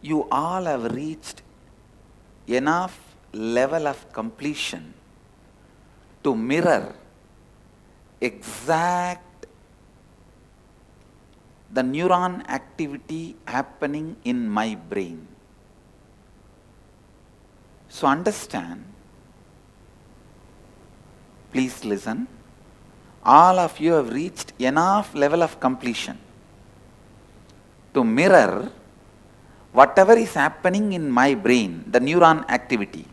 you all have reached enough level of completion to mirror exact the neuron activity happening in my brain. So understand, please listen, all of you have reached enough level of completion to mirror whatever is happening in my brain, the neuron activity.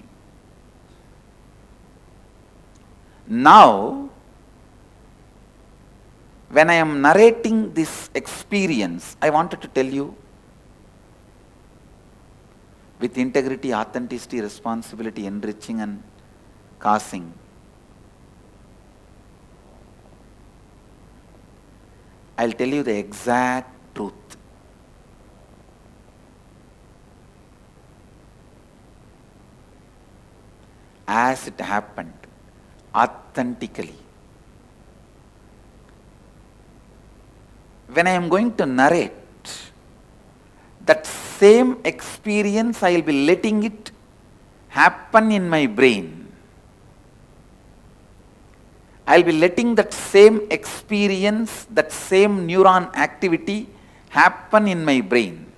Now, when I am narrating this experience, I wanted to tell you with integrity, authenticity, responsibility, enriching and causing. I'll tell you the exact truth. As it happened, authentically. When I am going to narrate, that same experience, I will be letting it happen in my brain. I will be letting that same experience, that same neuron activity happen in my brain.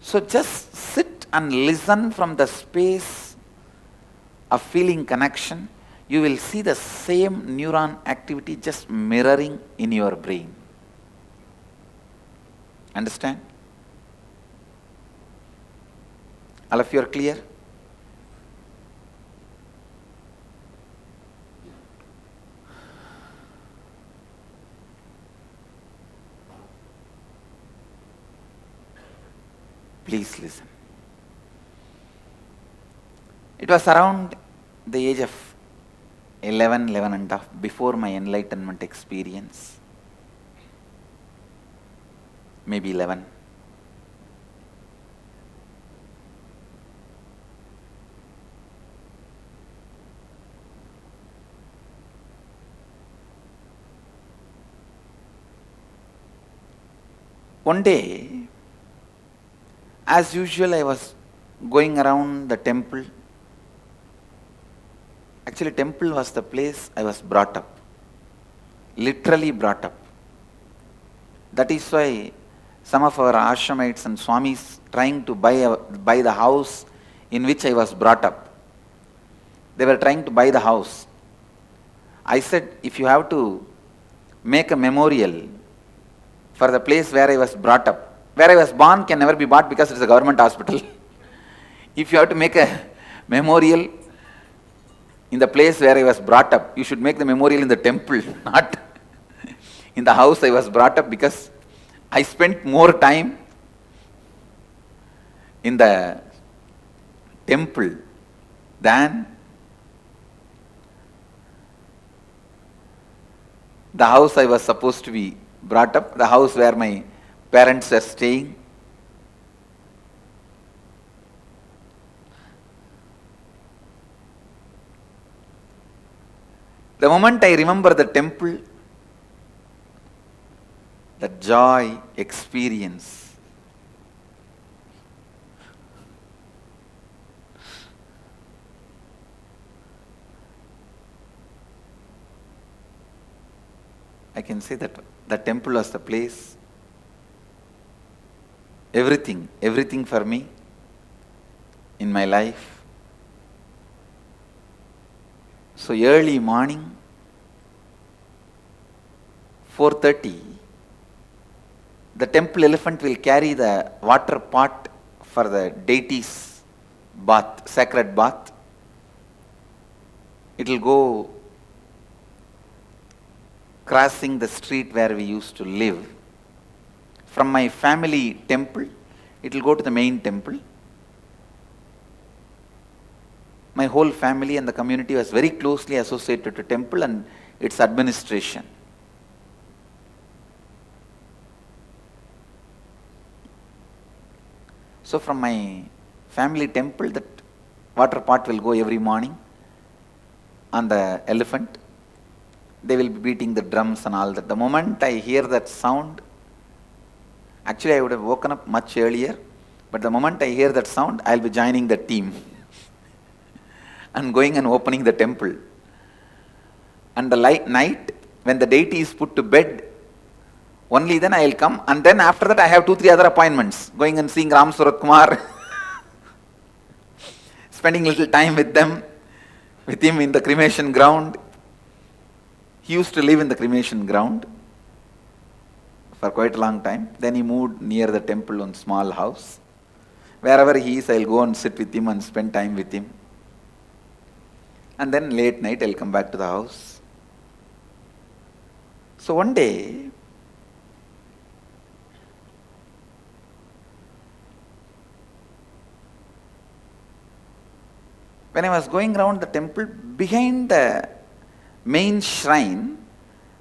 So just sit and listen from the space of feeling connection. You will see the same neuron activity just mirroring in your brain. Understand? All of you are clear? Please listen. It was around the age of 11 and a half, before my enlightenment experience. Maybe 11. One day, as usual, I was going around the temple. Actually, temple was the place I was brought up. Literally brought up. That is why some of our ashramites and swamis trying to buy the house in which I was brought up. They were trying to buy the house. I said, if you have to make a memorial for the place where I was brought up, where I was born can never be bought because it is a government hospital. If you have to make a memorial in the place where I was brought up, you should make the memorial in the temple, not in the house I was brought up, because I spent more time in the temple than the house I was supposed to be brought up, the house where my parents were staying. The moment I remember the temple, the joy experience, I can say that the temple was the place, everything for me in my life. So early morning, 4:30, the temple elephant will carry the water pot for the deity's bath, sacred bath. It will go crossing the street where we used to live. From my family temple, it will go to the main temple. My whole family and the community was very closely associated to temple and its administration. So from my family temple, that water pot will go every morning on the elephant. They will be beating the drums and all that. The moment I hear that sound, actually I would have woken up much earlier, But the moment I hear that sound, I'll be joining the team and going and opening the temple. And the night, when the deity is put to bed, only then I will come. And then after that, I have 2-3 other appointments. Going and seeing Ram Surat Kumar, spending little time with him in the cremation ground. He used to live in the cremation ground for quite a long time. Then he moved near the temple on small house. Wherever he is, I'll go and sit with him and spend time with him. And then late night, I'll come back to the house. So one day, when I was going around the temple, behind the main shrine,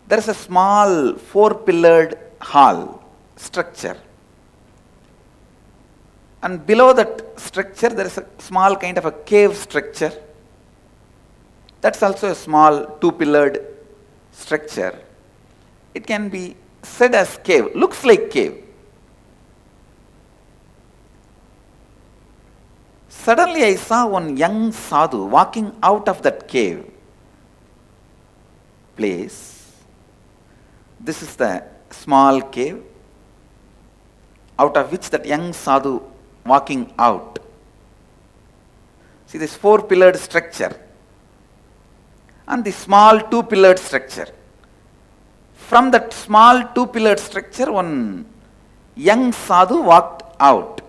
there is a small 4-pillared hall structure. And below that structure, there is a small kind of a cave structure. That's also a small 2-pillared structure. It can be said as cave, looks like cave. Suddenly I saw one young sadhu walking out of that cave place. This is the small cave out of which that young sadhu walking out. See this 4-pillared structure and the small 2-pillared structure. From that small 2-pillared structure, one young sadhu walked out.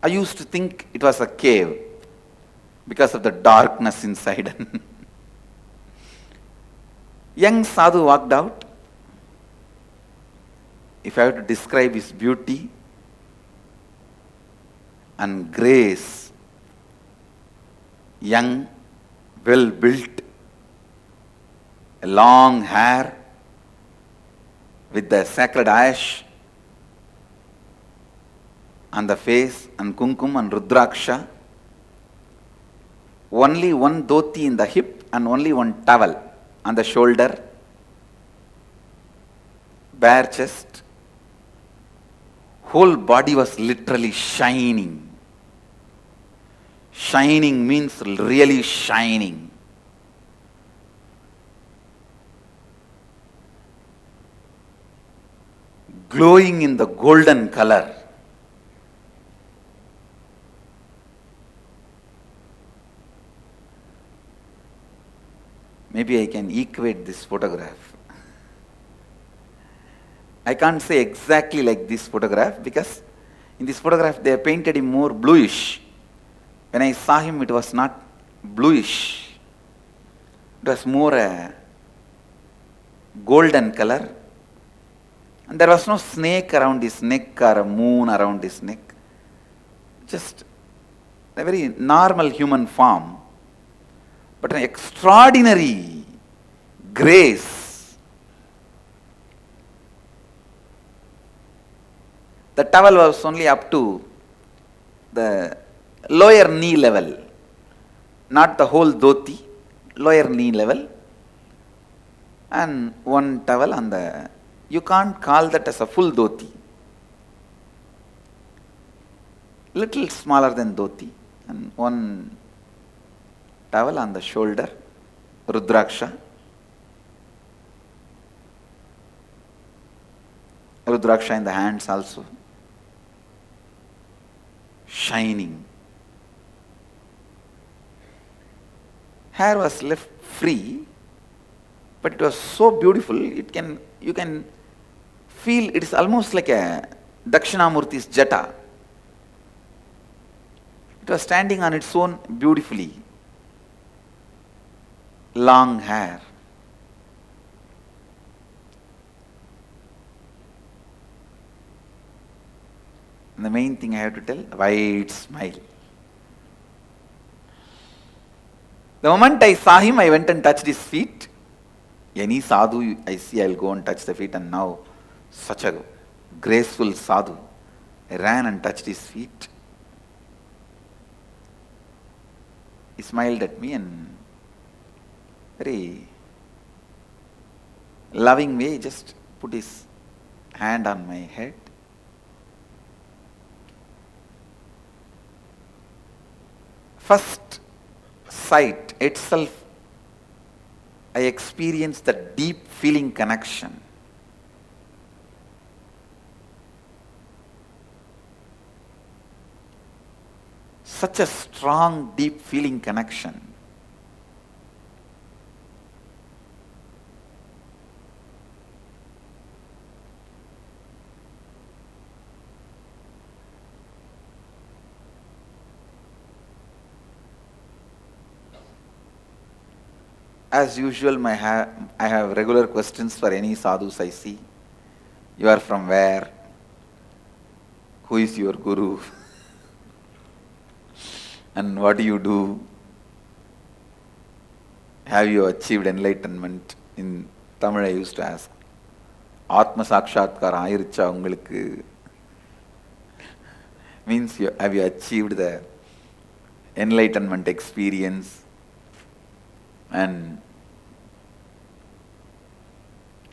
I used to think it was a cave because of the darkness inside. Young sadhu walked out. If I have to describe his beauty and grace, young, well built, long hair with the sacred ash on the face and kumkum and rudraksha, only one dhoti in the hip and only one towel on the shoulder, bare chest, whole body was literally shining. Shining means really shining. Glowing in the golden color. Maybe I can equate this photograph. I can't say exactly like this photograph because in this photograph they painted him more bluish. When I saw him, it was not bluish. It was more a golden color. And there was no snake around his neck or a moon around his neck. Just a very normal human form. But an extraordinary grace. The towel was only up to the lower knee level, not the whole dhoti, lower knee level, and one towel on the, you can't call that as a full dhoti, little smaller than dhoti, and one towel on the shoulder, rudraksha. Rudraksha in the hands also. Shining. Hair was left free, but it was so beautiful, you can feel it is almost like a Dakshinamurti's jata. It was standing on its own beautifully. Long hair. And the main thing I have to tell, wide smile. The moment I saw him, I went and touched his feet. Any sadhu I see, I'll go and touch the feet, and now such a graceful sadhu. I ran and touched his feet. He smiled at me and very loving way just put his hand on my head. First sight itself, I experienced the deep feeling connection. Such a strong, deep feeling connection. As usual, I have regular questions for any sadhus I see. You are from where? Who is your guru? And what do you do? Have you achieved enlightenment? In Tamil I used to ask, Atma Sakshatkar Ayiricha ungalukku? Means have you achieved the enlightenment experience? And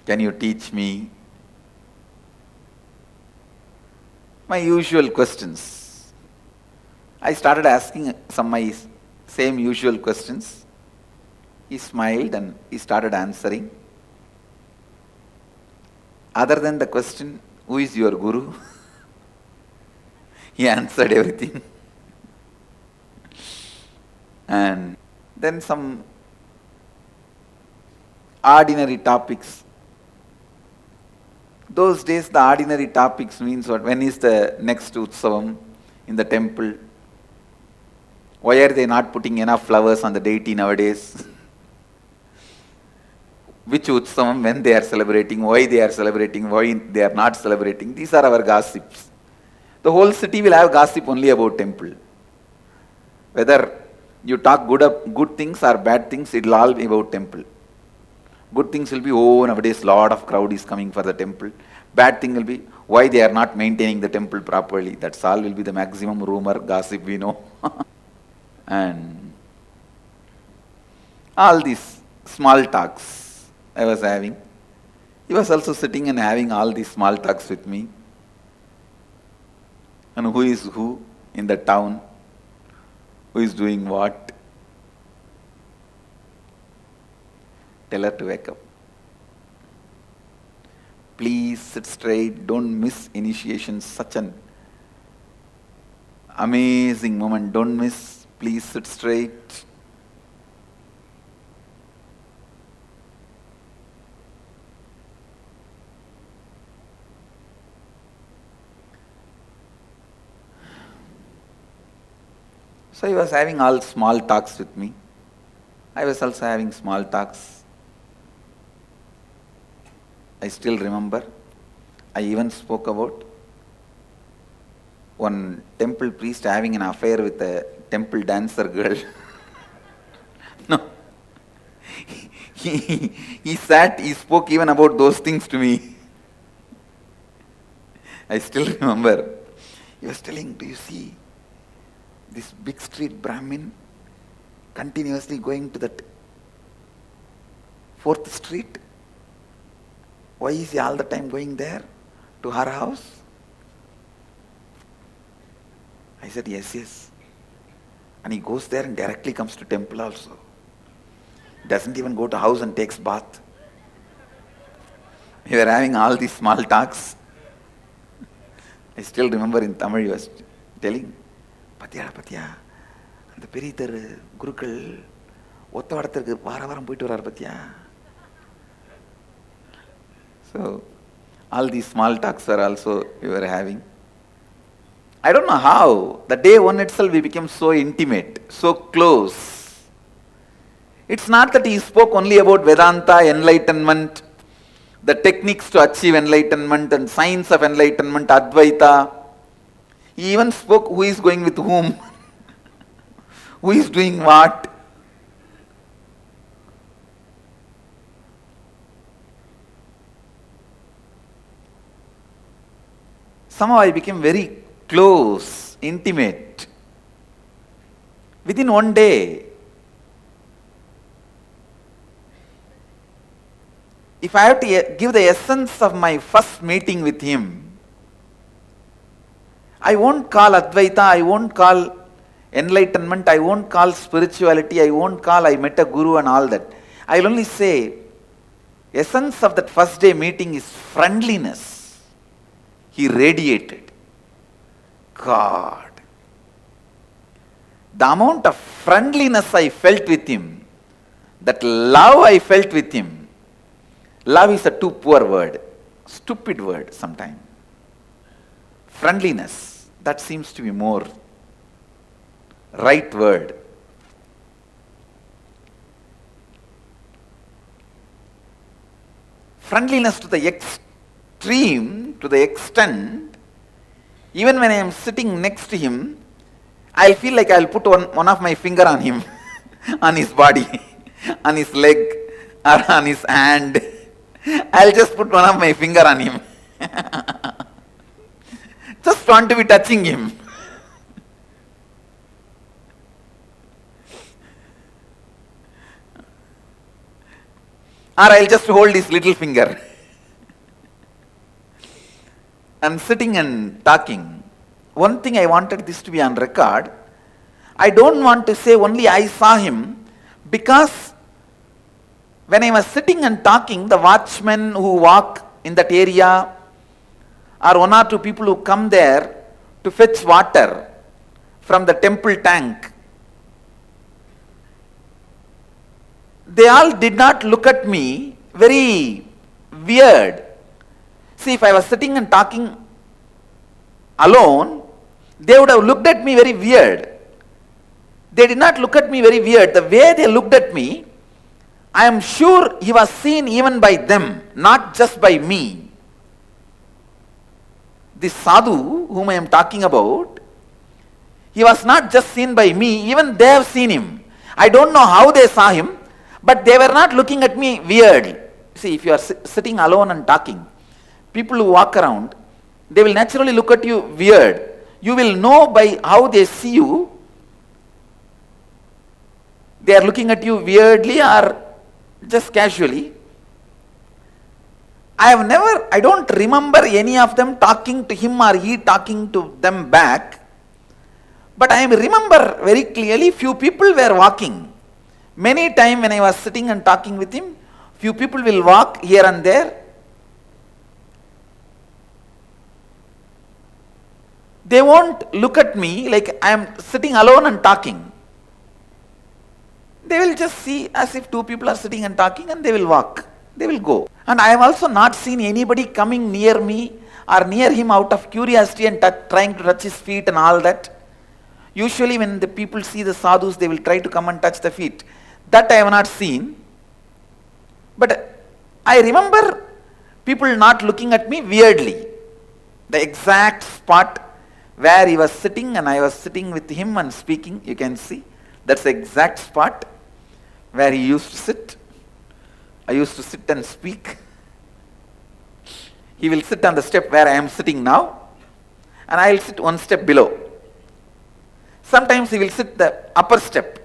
can you teach me? My usual questions. I started asking some my same usual questions. He smiled and he started answering. Other than the question, who is your guru? He answered everything. And then some ordinary topics. Those days the ordinary topics means what? When is the next Utsavam in the temple? Why are they not putting enough flowers on the deity nowadays? Which Utsavam, when they are celebrating, why they are celebrating, why they are not celebrating. These are our gossips. The whole city will have gossip only about temple. Whether you talk good things or bad things, it will all be about temple. Good things will be, oh, nowadays lot of crowd is coming for the temple. Bad thing will be, why they are not maintaining the temple properly. That's all will be the maximum rumor, gossip we know. And all these small talks I was having. He was also sitting and having all these small talks with me. And who is who in the town? Who is doing what? Tell her to wake up. Please sit straight. Don't miss initiation. Such an amazing moment. Don't miss. Please sit straight. So he was having all small talks with me. I was also having small talks. I still remember, I even spoke about one temple priest having an affair with a temple dancer girl. No. He spoke even about those things to me. I still remember. He was telling, do you see this big street Brahmin continuously going to that 4th street? Why is he all the time going there to her house? I said, yes. And he goes there and directly comes to temple also. Doesn't even go to house and takes bath. We were having all these small talks. I still remember in Tamil he was telling, Patya, அந்த பெரிய தெரு குருக்கள் ஒத்த வாரத்திற்கு வாரம் போயிட்டு வரார் பத்தியா. So all these small talks were also we were having. I don't know how, the day one itself we became so intimate, so close. It's not that he spoke only about Vedanta, enlightenment, the techniques to achieve enlightenment and science of enlightenment, Advaita. He even spoke who is going with whom, who is doing what. Somehow I became very close, intimate. Within one day. if I have to give the essence of my first meeting with him, I won't call Advaita, I won't call enlightenment, I won't call spirituality, I won't call I met a guru and all that. I'll only say, essence of that first day meeting is friendliness. He radiated. God. The amount of friendliness I felt with him, that love I felt with him. Love is a too poor word, stupid word sometimes. Friendliness, that seems to be more right word. Friendliness to the extreme, to the extent, even when I am sitting next to him, I feel like I'll put one of my finger on him, on his body, on his leg, or on his hand. I'll just put one of my finger on him. Just want to be touching him. Or I'll just hold his little finger. And sitting and talking. One thing I wanted this to be on record. I don't want to say only I saw him, because when I was sitting and talking, the watchmen who walk in that area, or one or two people who come there to fetch water from the temple tank, they all did not look at me very weird. See, if I was sitting and talking alone, they would have looked at me very weird. They did not look at me very weird. The way they looked at me, I am sure he was seen even by them, not just by me. This sadhu whom I am talking about, he was not just seen by me, even they have seen him. I don't know how they saw him, but they were not looking at me weird. See, if you are sitting alone and talking, people who walk around, they will naturally look at you weird. You will know by how they see you, they are looking at you weirdly or just casually. I don't remember any of them talking to him or he talking to them back. But I remember very clearly few people were walking. Many times when I was sitting and talking with him, few people will walk here and there. They won't look at me like I am sitting alone and talking. They will just see as if two people are sitting and talking, and they will walk. They will go. And I have also not seen anybody coming near me or near him out of curiosity and trying to touch his feet and all that. Usually when the people see the sadhus, they will try to come and touch the feet. That I have not seen. But I remember people not looking at me weirdly. The exact spot where he was sitting and I was sitting with him and speaking, you can see. That's the exact spot where he used to sit. I used to sit and speak. He will sit on the step where I am sitting now, and I will sit one step below. Sometimes he will sit the upper step,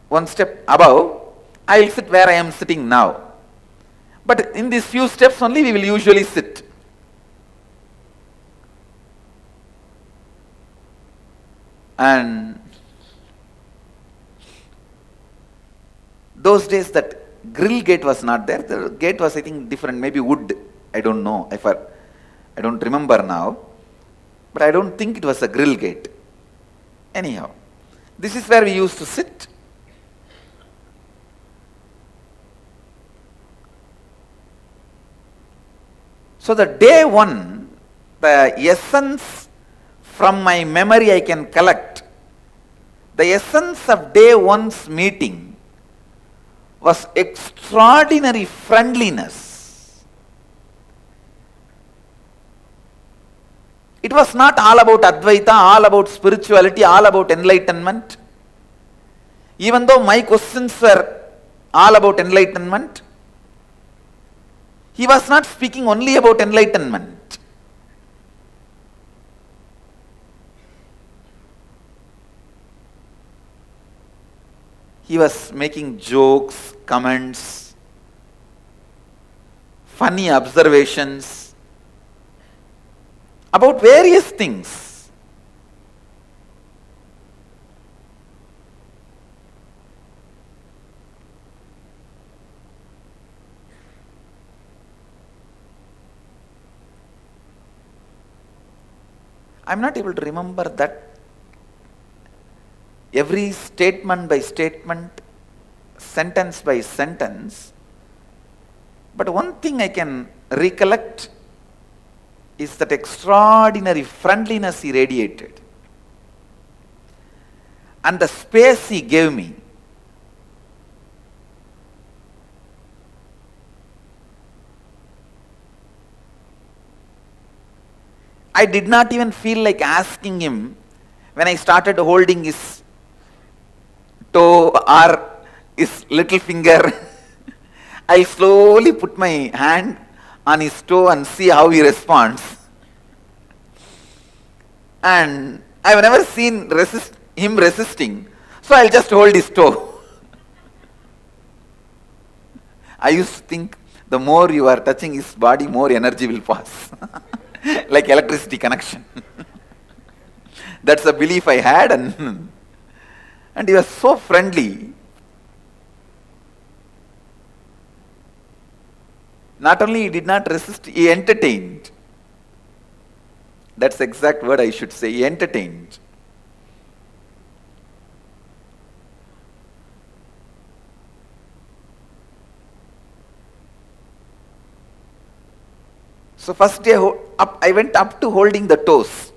one step above. I will sit where I am sitting now. But in these few steps only we will usually sit. And those days that grill gate was not there. The gate was, I think, different, maybe wood. I don't know. I don't remember now. But I don't think it was a grill gate. Anyhow, this is where we used to sit. So the day one, the essence from my memory I can collect, the essence of day one's meeting was extraordinary friendliness. It was not all about Advaita, all about spirituality, all about enlightenment. Even though my questions were all about enlightenment, he was not speaking only about enlightenment. He was making jokes, comments. funny observations about various things. I'm not able to remember that every statement by statement, sentence by sentence, but one thing I can recollect is that extraordinary friendliness he radiated and the space he gave me. I did not even feel like asking him when I started holding his toe or his little finger. I slowly put my hand on his toe and see how he responds. And I've never seen him resisting, so I'll just hold his toe. I used to think the more you are touching his body, more energy will pass. Like electricity connection. That's a belief I had, and he was so friendly. Not only he did not resist, he entertained. That's the exact word I should say. He entertained. So first day I went up to holding the toes.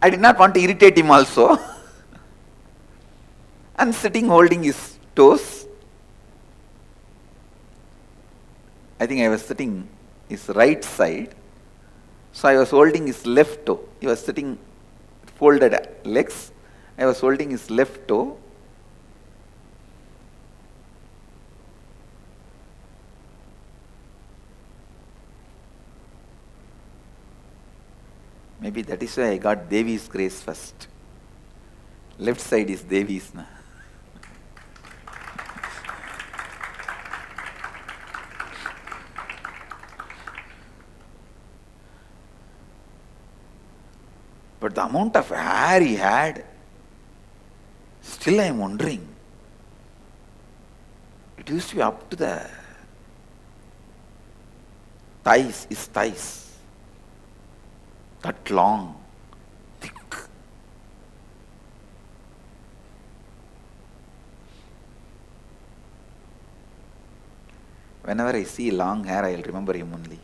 I did not want to irritate him also. And sitting holding his toes. I think I was sitting his right side. So I was holding his left toe. He was sitting folded legs. I was holding his left toe. Maybe that is why I got Devi's grace first. Left side is Devi's. But the amount of hair he had, still I am wondering. It used to be up to the thighs, his thighs. That long, thick. Whenever I see long hair, I will remember him only.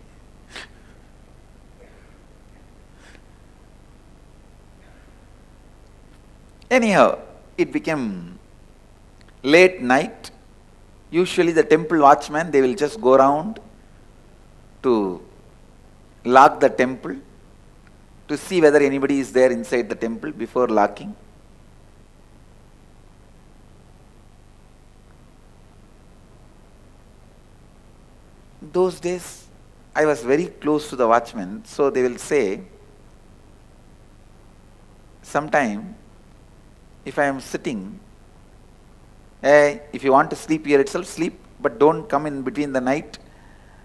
Anyhow, it became late night. Usually the temple watchmen, they will just go around to lock the temple, to see whether anybody is there inside the temple before locking. Those days, I was very close to the watchmen, so they will say, sometime, if I am sitting, hey, if you want to sleep here itself, sleep, but don't come in between the night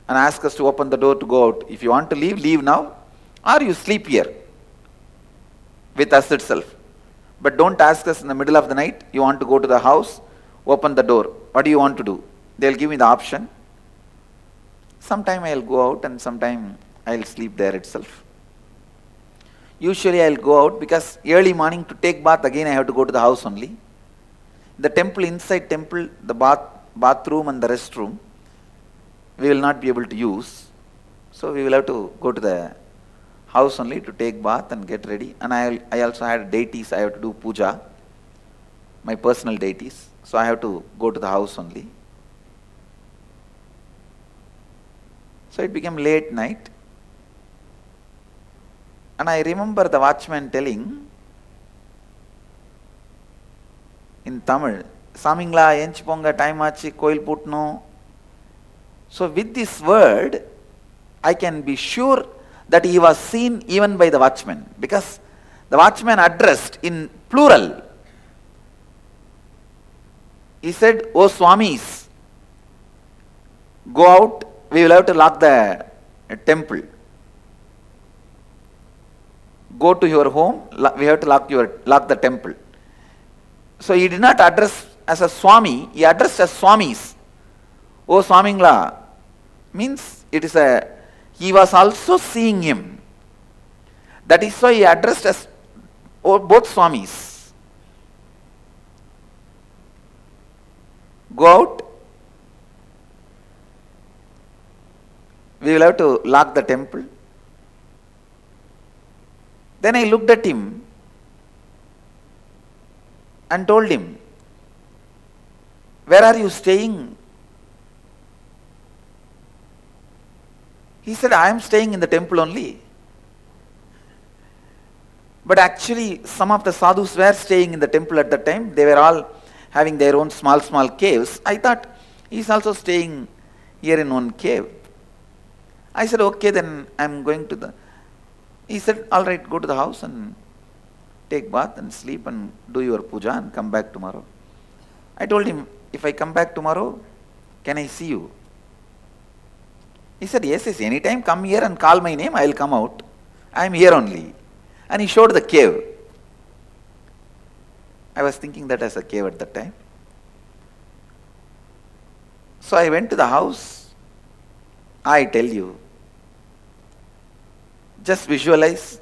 and ask us to open the door to go out. If you want to leave, leave now, or you sleep here with us itself. But don't ask us in the middle of the night, you want to go to the house, open the door. What do you want to do? They'll give me the option. Sometime I'll go out and sometime I'll sleep there itself. Usually I'll go out because early morning to take bath, again I have to go to the house only. The temple, inside temple, the bathroom and the restroom, we will not be able to use. So we will have to go to the house only to take bath and get ready. And I also had deities, I have to do puja, my personal deities. So I have to go to the house only. So it became late night. And I remember the watchman telling in Tamil, Samingla, Enchiponga, time achi, koil putno. So with this word, I can be sure that he was seen even by the watchman, because the watchman addressed in plural. He said, "O Swamis, go out we will have to lock the temple. Go to your home, we have to lock the temple. So he did not address as a Swami, he addressed as Swamis. Oh Swamingla, means he was also seeing him. That is why he addressed as both Swamis. Go out. We will have to lock the temple. Then I looked at him and told him, where are you staying? He said, I am staying in the temple only. But actually, some of the sadhus were staying in the temple at that time. They were all having their own small caves. I thought, he is also staying here in one cave. I said, okay, then I am going to the... He said, all right, go to the house and take bath and sleep and do your puja and come back tomorrow. I told him, if I come back tomorrow, can I see you? He said, yes, anytime come here and call my name, I will come out. I am here only. And he showed the cave. I was thinking that as a cave at that time. So I went to the house. I tell you, just visualize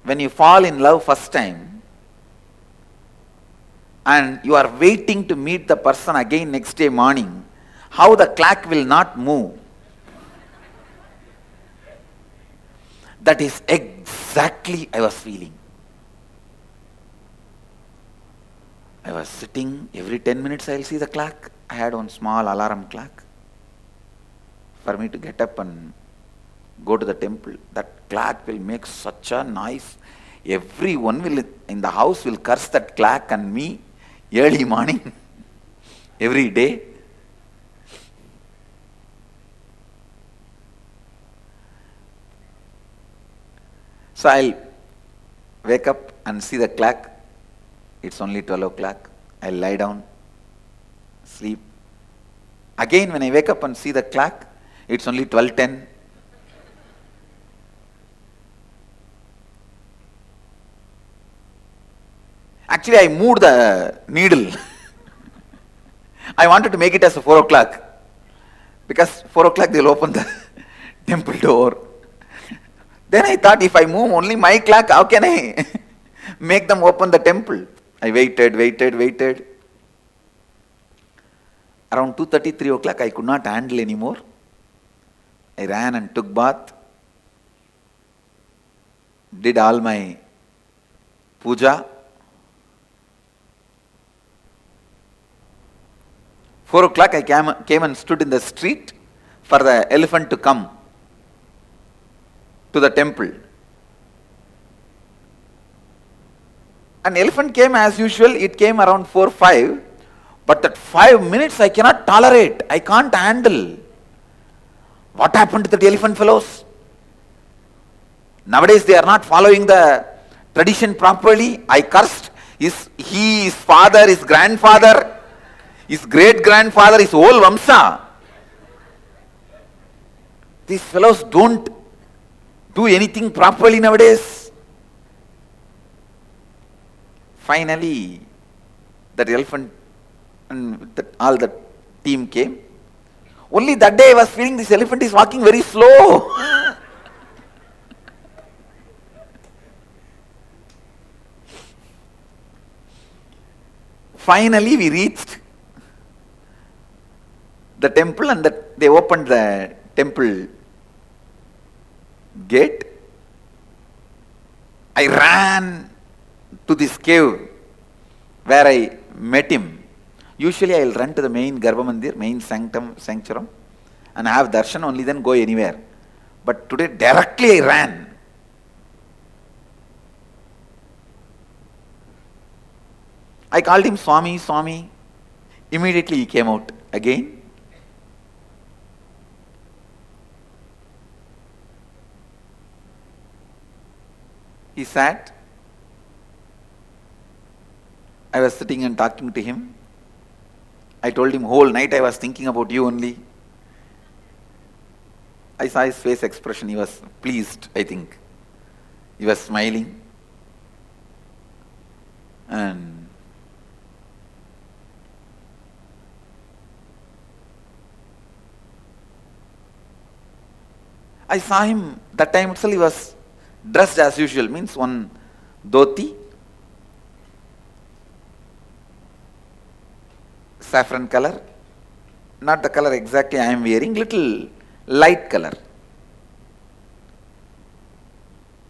when you fall in love first time and you are waiting to meet the person again next day morning, how the clock will not move. That is exactly I was feeling. I was sitting, every 10 minutes I will see the clock. I had one small alarm clock for me to get up and go to the temple. That clock will make such a noise. Everyone in the house will curse that clock and me early morning, every day. So I'll wake up and see the clock. It's only 12 o'clock. I'll lie down, sleep. Again, when I wake up and see the clock, it's only 12:10. Actually, I moved the needle. I wanted to make it as 4 o'clock. Because 4 o'clock they'll open the temple door. Then I thought, if I move only my clock, how can I make them open the temple? I waited. Around 2:30, 3 o'clock, I could not handle anymore. I ran and took bath, did all my puja. 4 o'clock, I came and stood in the street for the elephant to come to the temple. An elephant came as usual. It came around 4-5. But that 5 minutes I cannot tolerate. I can't handle. What happened to the elephant fellows? Nowadays they are not following the tradition properly. I cursed his father, his grandfather, his great-grandfather, his whole Vamsa. These fellows don't do anything properly nowadays. Finally, that elephant and all the team came. Only that day I was feeling this elephant is walking very slow. Finally, we reached the temple and they opened the temple gate. I ran to this cave where I met him. Usually I will run to the main Garbha Mandir, main sanctum, and have darshan, only then go anywhere. But today directly I ran. I called him Swami, Swami. Immediately he came out again. He sat. I was sitting and talking to him. I told him, whole night I was thinking about you only. I saw his face expression. He was pleased, I think. He was smiling. And I saw him, that time itself he was dressed as usual, means one dhoti, saffron color, not the color exactly I am wearing, little light color,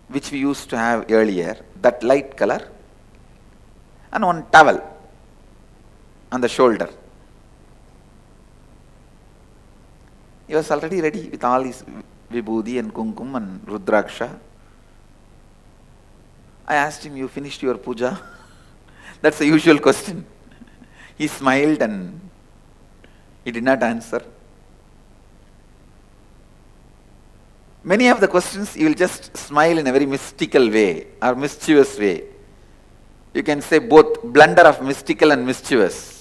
which we used to have earlier, that light color, and one towel on the shoulder. He was already ready with all his vibhudi and kumkum and rudraksha. I asked him, you finished your puja? That's the usual question. He smiled and he did not answer. Many of the questions you will just smile in a very mystical way or mischievous way. You can say both blunder of mystical and mischievous.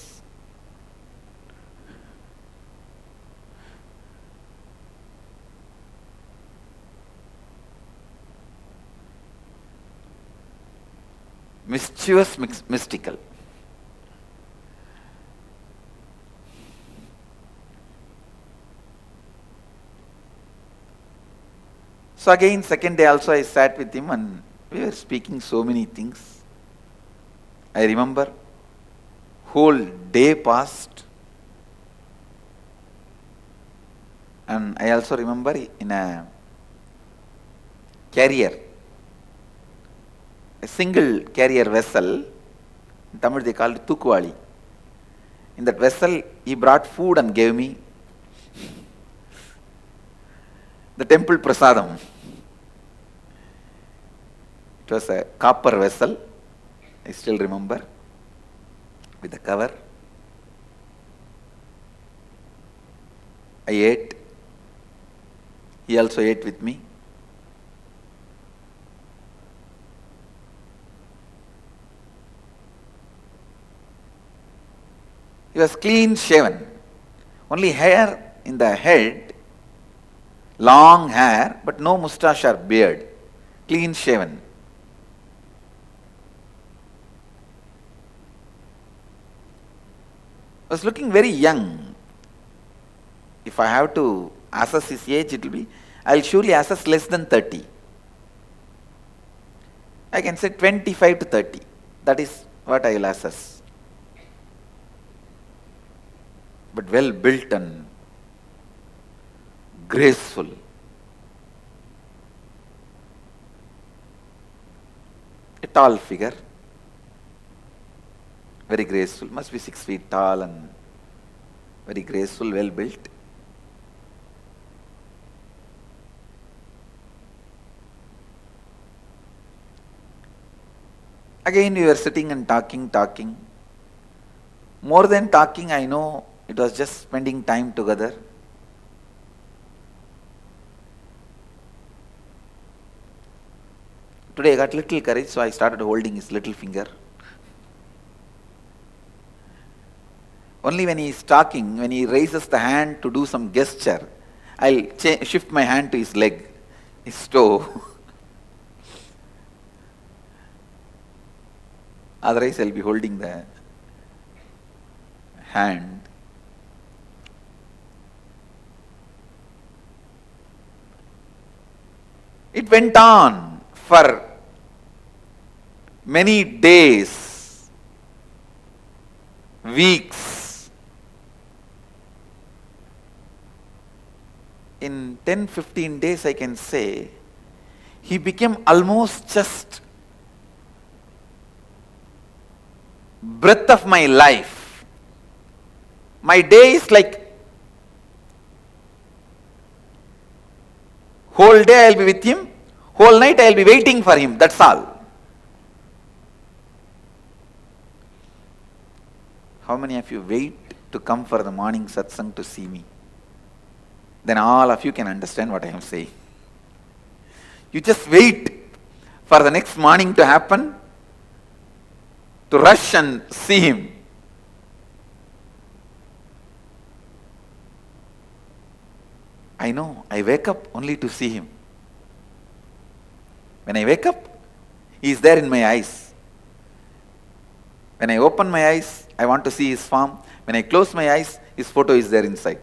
Mischievous, mystical. So again, second day also I sat with him and we were speaking so many things. I remember whole day passed, and I also remember in a carrier, a single carrier vessel, in Tamil they called it Tukuvali. In that vessel he brought food and gave me the temple prasadam. It was a copper vessel, I still remember, with the cover. I ate. He also ate with me. He was clean shaven. Only hair in the head, long hair, but no moustache or beard. Clean shaven. Was looking very young. If I have to assess his age, it will be, I will surely assess less than 30. I can say 25 to 30. That is what I will assess. But well built and graceful. A tall figure. Very graceful, must be 6 feet tall and very graceful, well built. Again we were sitting and talking. More than talking, I know it was just spending time together. Today I got little courage, so I started holding his little finger. Only when he is talking, when he raises the hand to do some gesture, I'll shift my hand to his leg, his toe. Otherwise I'll be holding the hand. It went on for many days, weeks. In 10-15 days, I can say, he became almost just breath of my life. My day is like whole day I'll be with him, whole night I'll be waiting for him, that's all. How many of you wait to come for the morning satsang to see me? Then all of you can understand what I am saying. You just wait for the next morning to happen, to rush and see him. I know, I wake up only to see him. When I wake up, he is there in my eyes. When I open my eyes, I want to see his form. When I close my eyes, his photo is there inside.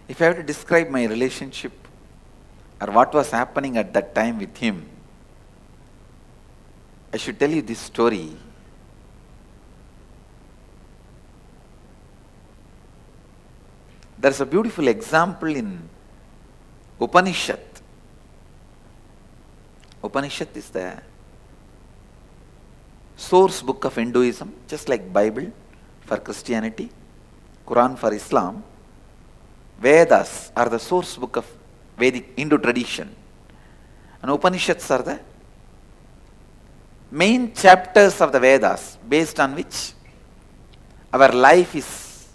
If I have to describe my relationship or what was happening at that time with him, I should tell you this story. There is a beautiful example in Upanishad. Upanishad is the source book of Hinduism, just like Bible for Christianity, Quran for Islam. Vedas are the source book of Vedic Hindu tradition. And Upanishads are the main chapters of the Vedas based on which our life is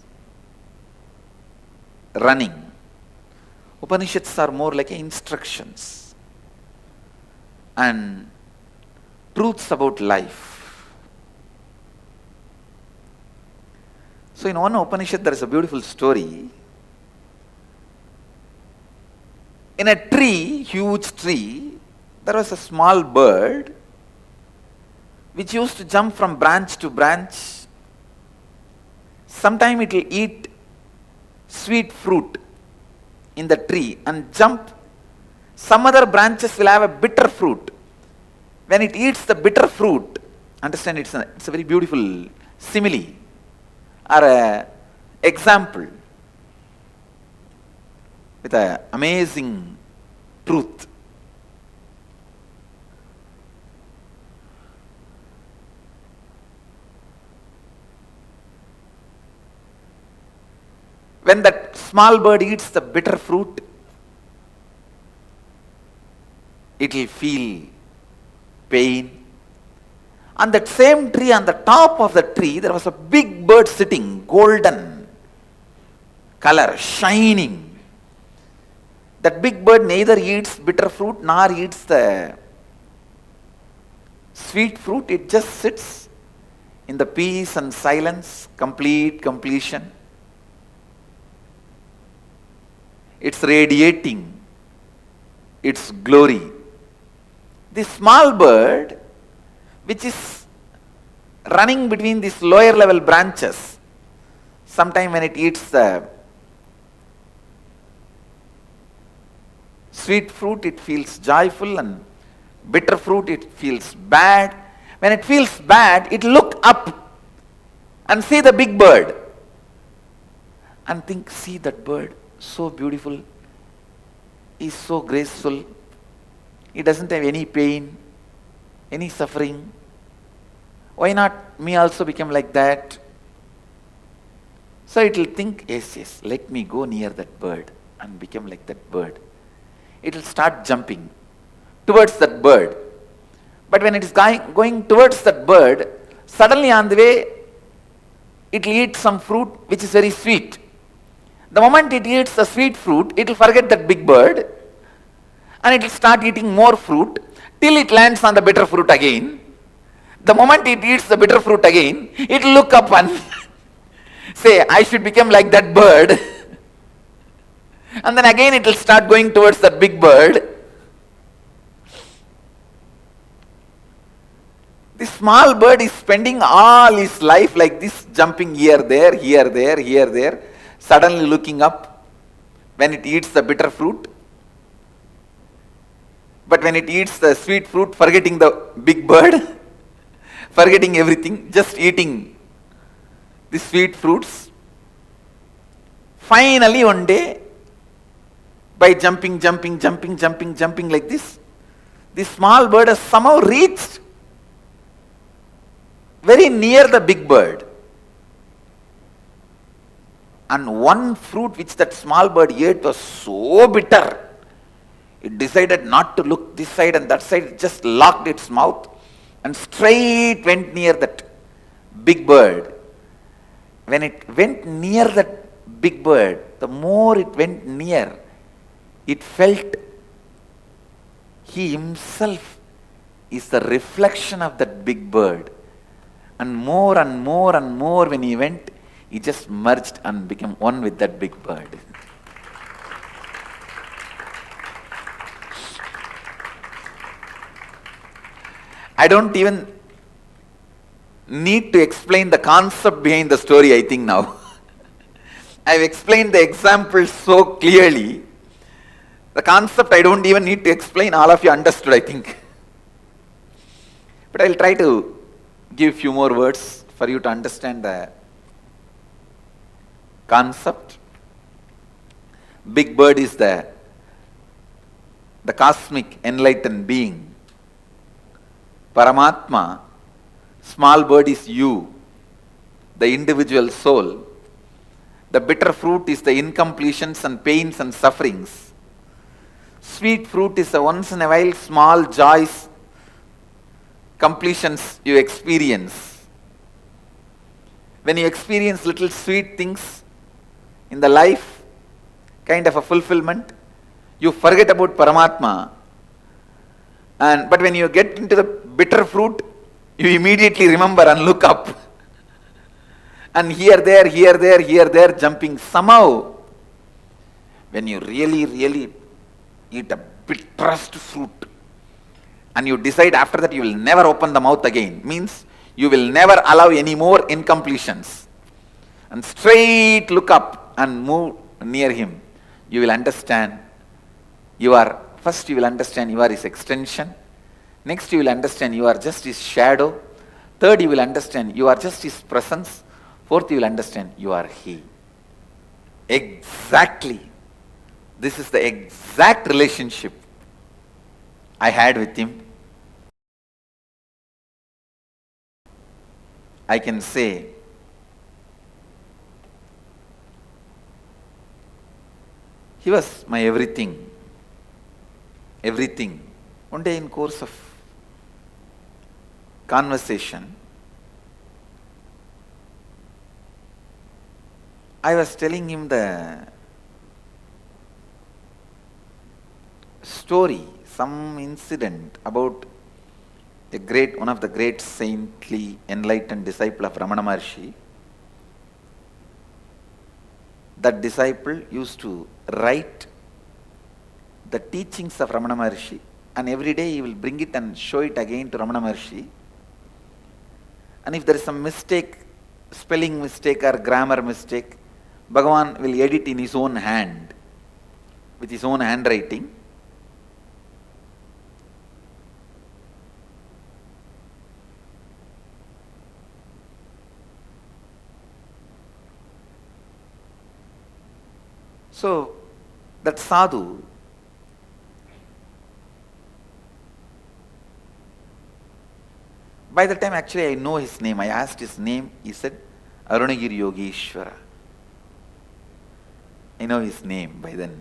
running. Upanishads are more like instructions and truths about life. So in one Upanishad there is a beautiful story. In a tree, huge tree, there was a small bird which used to jump from branch to branch. Sometime it will eat sweet fruit in the tree and jump. Some other branches will have a bitter fruit. When it eats the bitter fruit, understand it's a very beautiful simile or a example with an amazing truth. When that small bird eats the bitter fruit, it will feel pain. On that same tree, on the top of the tree, there was a big bird sitting, golden color, shining. That big bird neither eats bitter fruit nor eats the sweet fruit. It just sits in the peace and silence, complete completion. It's radiating its glory. This small bird, which is running between these lower level branches, sometime when it eats the sweet fruit, it feels joyful, and bitter fruit, it feels bad. When it feels bad, it look up and see the big bird and think, see that bird, so beautiful, is so graceful, he doesn't have any pain, any suffering. Why not me also become like that? So it will think, yes, let me go near that bird and become like that bird. It will start jumping towards that bird. But when it is going towards that bird, suddenly on the way, it will eat some fruit which is very sweet. The moment it eats the sweet fruit, it will forget that big bird and it will start eating more fruit till it lands on the bitter fruit again. The moment it eats the bitter fruit again, it will look up and say, I should become like that bird. And then again it will start going towards that big bird. This small bird is spending all his life like this, jumping here, there, here, there, here, there, suddenly looking up when it eats the bitter fruit. But when it eats the sweet fruit, forgetting the big bird, forgetting everything, just eating the sweet fruits. Finally one day, by jumping like this small bird has somehow reached very near the big bird. And one fruit which that small bird ate was so bitter, it decided not to look this side and that side, it just locked its mouth and straight went near that big bird. When it went near that big bird, the more it went near, it felt he himself is the reflection of that big bird. And more and more and more when he went, he just merged and became one with that big bird. I don't even need to explain the concept behind the story, I think now. I've explained the example so clearly. The concept I don't even need to explain, all of you understood, I think. But I'll try to give few more words for you to understand the concept. Big bird is the cosmic enlightened being. Paramatma, small bird is you, the individual soul. The bitter fruit is the incompletions and pains and sufferings. Sweet fruit is the once in a while small joys, completions you experience. When you experience little sweet things in the life, kind of a fulfillment, you forget about Paramatma. But when you get into the bitter fruit, you immediately remember and look up. And here, there, jumping. Somehow, when you really eat a bitterest fruit, and you decide after that you will never open the mouth again, means you will never allow any more incompletions, and straight look up and move near him, you will understand first you will understand you are his extension. Next you will understand you are just his shadow. Third you will understand you are just his presence. Fourth you will understand you are he. Exactly. This is the exact relationship I had with him. I can say he was my everything. Everything. One day in course of conversation, I was telling him the story, some incident about one of the great saintly enlightened disciple of Ramana Maharshi. That disciple used to write the teachings of Ramana Maharshi, and every day he will bring it and show it again to Ramana Maharshi. And if there is some mistake, spelling mistake or grammar mistake, Bhagavan will edit in his own hand, with his own handwriting. So, that sadhu, by the time actually I know his name, I asked his name, he said, Arunagiri Yogeshwara. I know his name by then.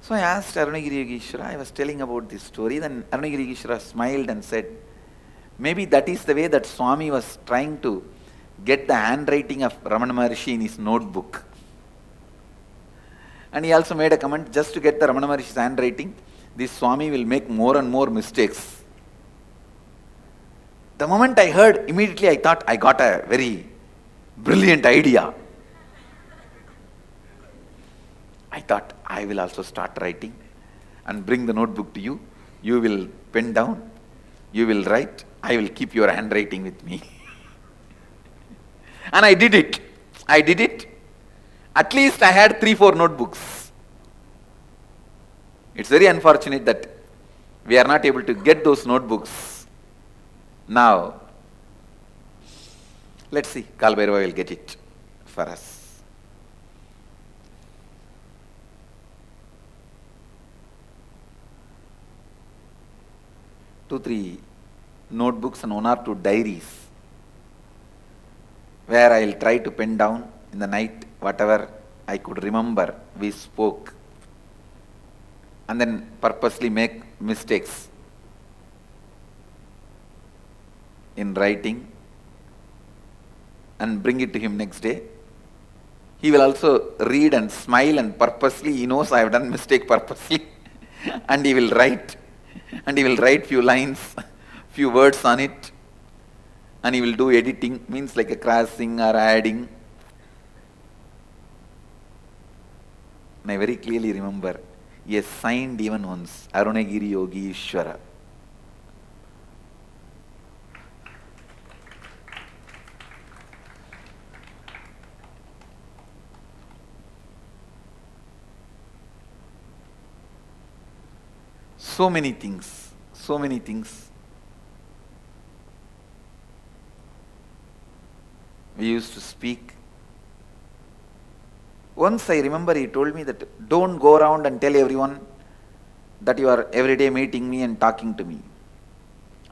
So I asked Arunagiri Yogeshwara, I was telling about this story, then Arunagiri Yogeshwara smiled and said, maybe that is the way that Swami was trying to get the handwriting of Ramana Maharshi in his notebook. And he also made a comment, just to get the Ramana Maharshi's handwriting, this Swami will make more and more mistakes. The moment I heard, immediately I thought I got a very brilliant idea. I thought I will also start writing and bring the notebook to you. You will pen down, you will write, I will keep your handwriting with me. And I did it. At least I had 3-4 notebooks. It's very unfortunate that we are not able to get those notebooks now. Let's see, Kalbhairava will get it for us. Two, three notebooks and 1 or 2 diaries where I will try to pen down in the night whatever I could remember we spoke. and then purposely make mistakes in writing and bring it to him next day. He will also read and smile, and purposely, he knows I have done mistake purposely, and he will write few lines, few words on it, and he will do editing, means like a crossing or adding. And I very clearly remember, he has signed even once, Arunagiri Yogi Ishwara. So many things. We used to speak. Once I remember he told me that don't go around and tell everyone that you are every day meeting me and talking to me.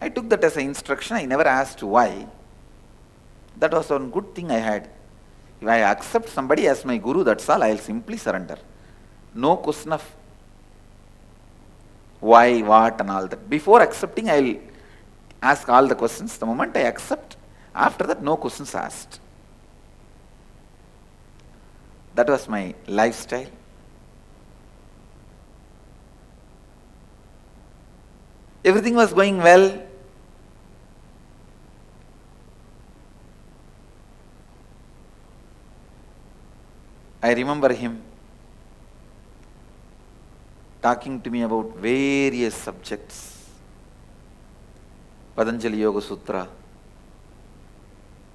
I took that as an instruction. I never asked why. That was one good thing I had. If I accept somebody as my guru, that's all, I will simply surrender. No question of why, what and all that. Before accepting, I will ask all the questions. The moment I accept, after that, no questions asked. That was my lifestyle. Everything was going well. I remember him talking to me about various subjects. Patanjali Yoga Sutra,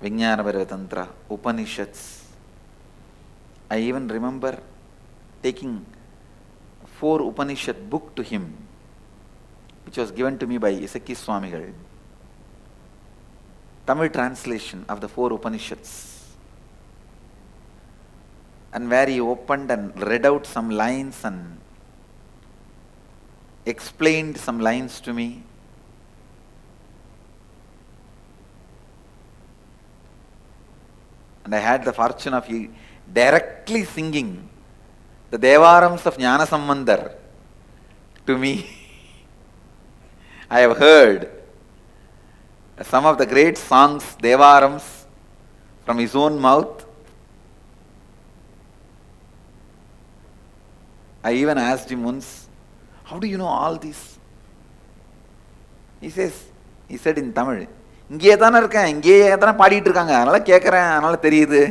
Vijnana Vairava Tantra, Upanishads. I even remember taking 4 Upanishad book to him, which was given to me by Isaki Swamigal. Tamil translation of the 4 Upanishads. And where he opened and read out some lines and explained some lines to me. And I had the fortune of directly singing the Devarams of Jnana Sambandar to me. I have heard some of the great songs, Devarams, from his own mouth. I even asked him once, how do you know all this? He said in Tamil, இங்கே தானே இருக்கேன், இங்கே தானே பாடிட்டு இருக்காங்க, அதனால கேட்குறேன், அதனால தெரியுது.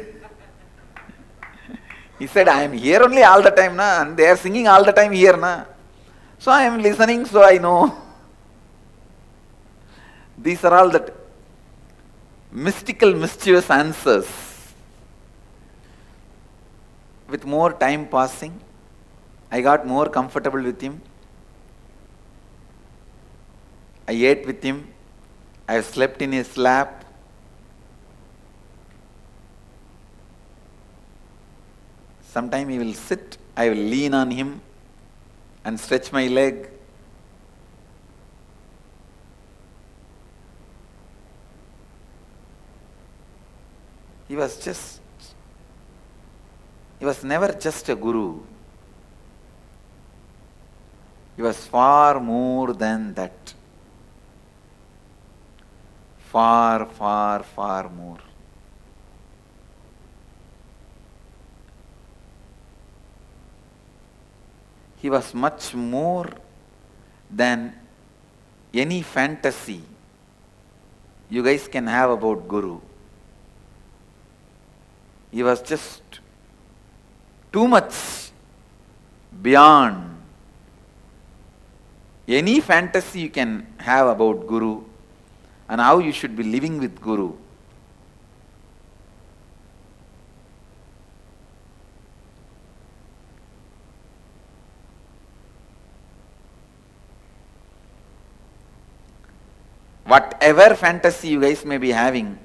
He said, I am here only all the time, na, and they are singing all the time here. Na. So I am listening, so I know. These are all that mystical, mischievous answers. With more time passing, I got more comfortable with him. I ate with him. I have slept in his lap. Sometime he will sit, I will lean on him and stretch my leg. He was never just a guru. He was far more than that. Far, far, far more. He was much more than any fantasy you guys can have about Guru. He was just too much beyond any fantasy you can have about Guru and how you should be living with Guru. Whatever fantasy you guys may be having,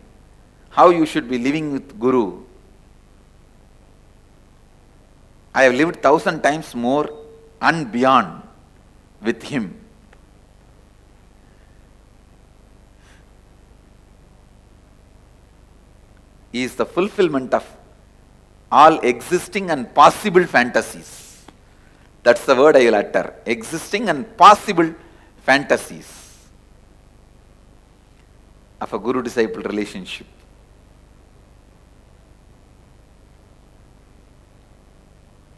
how you should be living with Guru, I have lived 1,000 times more and beyond with him. He is the fulfillment of all existing and possible fantasies. That's the word I will utter. Existing and possible fantasies of a guru-disciple relationship.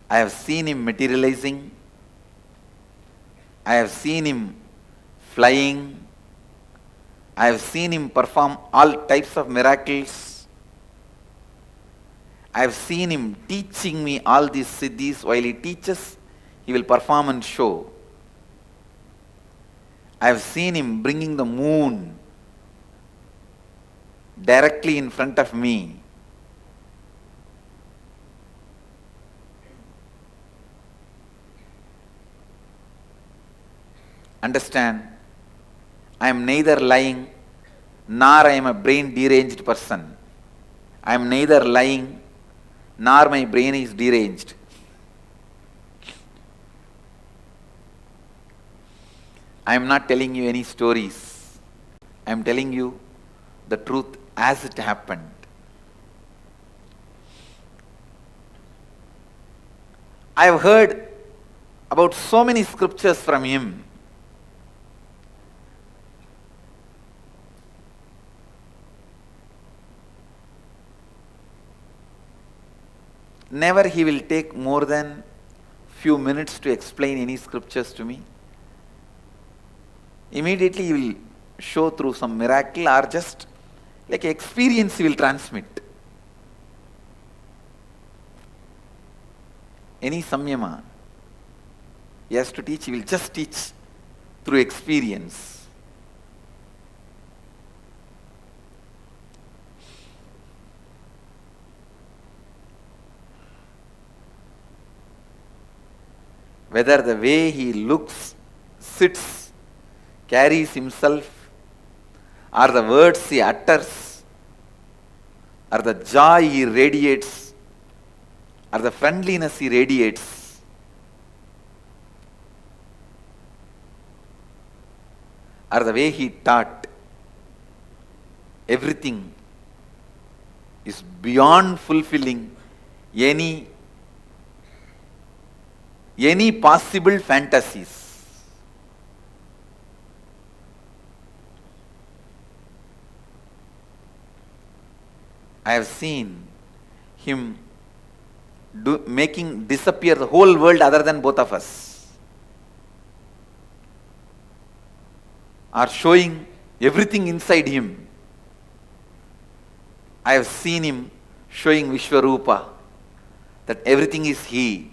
I have seen him materializing. I have seen him flying. I have seen him perform all types of miracles. I have seen him teaching me all these siddhis. While he teaches, he will perform and show. I have seen him bringing the moon directly in front of me. Understand, I am neither lying nor I am a brain deranged person. I am neither lying nor my brain is deranged. I am not telling you any stories. I am telling you the truth as it happened. I have heard about so many scriptures from him. Never he will take more than few minutes to explain any scriptures to me. Immediately he will show through some miracle or just like experience he will transmit. Any samyama he has to teach, he will just teach through experience. Whether the way he looks, sits, carries himself, or the words he utters, or the joy he radiates, or the friendliness he radiates, or the way he taught, everything is beyond fulfilling any possible fantasies. I have seen him making disappear the whole world other than both of us, or showing everything inside him. I have seen him showing Vishwarupa, that everything is he.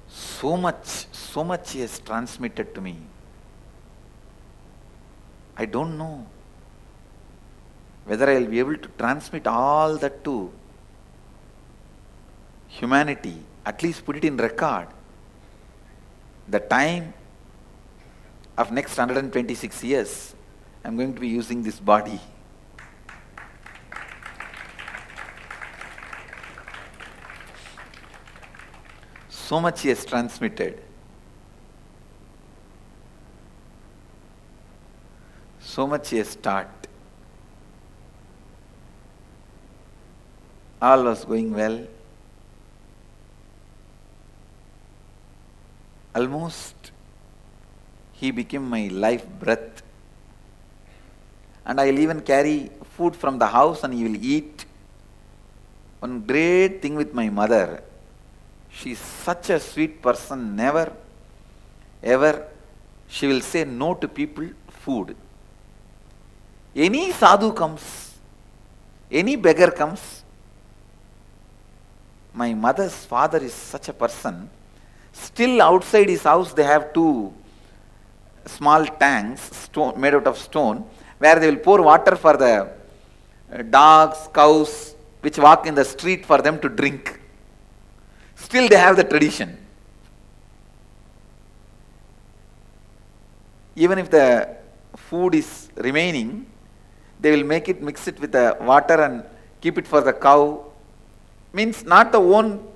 So much he has transmitted to me. I don't know whether I will be able to transmit all that to humanity, at least put it in record. The time of next 126 years, I am going to be using this body. So much he has transmitted. So much he has taught. All was going well. Almost he became my life breath. And I will even carry food from the house and he will eat. One great thing with my mother, she is such a sweet person, never, ever, she will say no to people, food. Any sadhu comes, any beggar comes, my mother's father is such a person, still outside his house they have two small tanks made out of stone, where they will pour water for the dogs, cows, which walk in the street for them to drink. Still they have the tradition. Even if the food is remaining, they will make it, mix it with the water and keep it for the cow. Means not the own,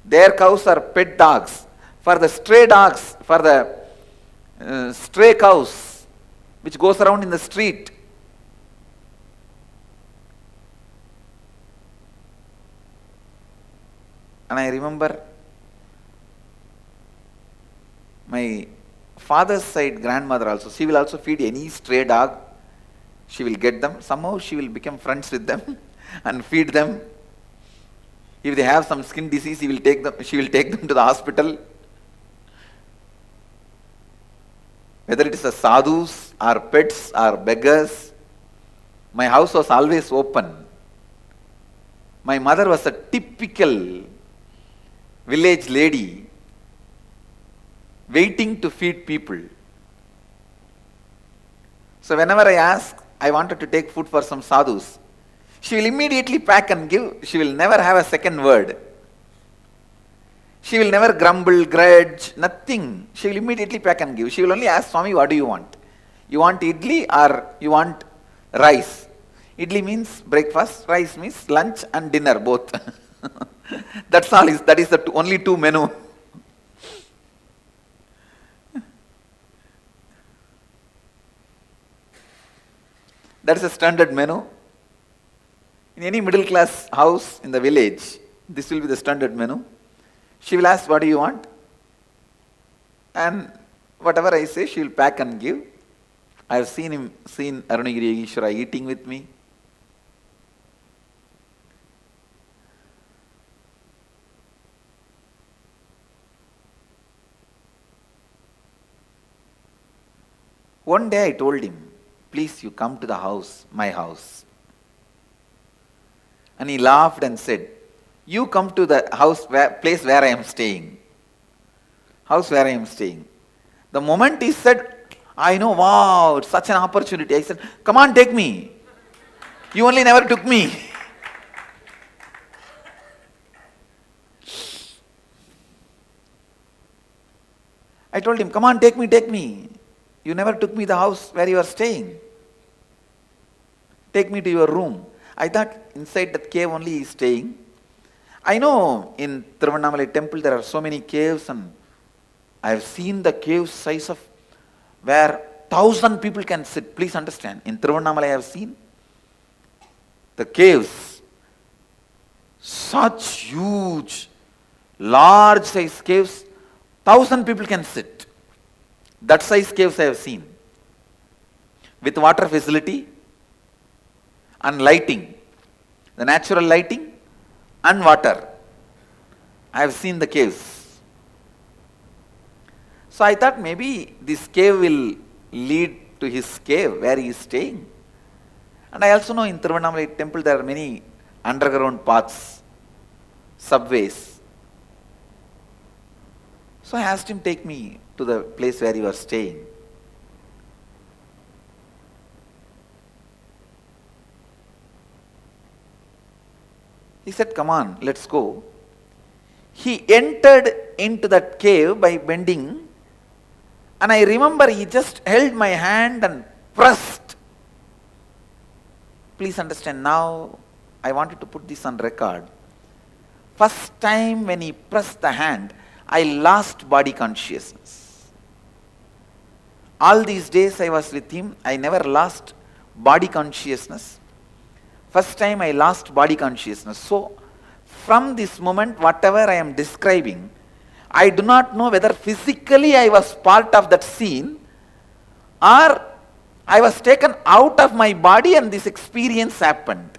their cows are pet dogs. For the stray dogs, for the stray cows, which goes around in the street. And I remember my father's side grandmother also, she will also feed any stray dog. She will get them. Somehow she will become friends with them and feed them. If they have some skin disease, she will take them to the hospital. Whether it is a sadhus or pets or beggars, my house was always open. My mother was a typical village lady waiting to feed people. So whenever I ask, I wanted to take food for some sadhus, she will immediately pack and give. She will never have a second word. She will never grumble, grudge, nothing. She will immediately pack and give. She will only ask, Swami, what do you want? You want idli or you want rice? Idli means breakfast, rice means lunch and dinner, both. That's all. That is the only two menu. That is a standard menu. In any middle class house in the village, this will be the standard menu. She will ask, what do you want? And whatever I say, she will pack and give. I have seen Arunagiri Yogeshwara eating with me. One day I told him, please you come to the house, my house. And he laughed and said, you come to the place where I am staying. House where I am staying. The moment he said, I know, wow, it's such an opportunity. I said, come on, take me. You only never took me. I told him, come on, take me. You never took me the house where you are staying. Take me to your room. I thought inside that cave only he is staying. I know in Tiruvannamalai temple there are so many caves, and I have seen the cave size of where 1,000 people can sit. Please understand, in Tiruvannamalai I have seen the caves, such huge, large size caves, 1,000 people can sit. That size caves I have seen, with water facility and lighting, the natural lighting and water. I have seen the caves. So I thought maybe this cave will lead to his cave where he is staying. And I also know in Tiruvannamalai temple there are many underground paths, subways. So I asked him, take me to the place where you are staying. He said, come on, let's go. He entered into that cave by bending, and I remember he just held my hand and pressed. Please understand, now I wanted to put this on record. First time when he pressed the hand, I lost body consciousness. All these days I was with him, I never lost body consciousness. First time I lost body consciousness. So, from this moment, whatever I am describing, I do not know whether physically I was part of that scene or I was taken out of my body and this experience happened.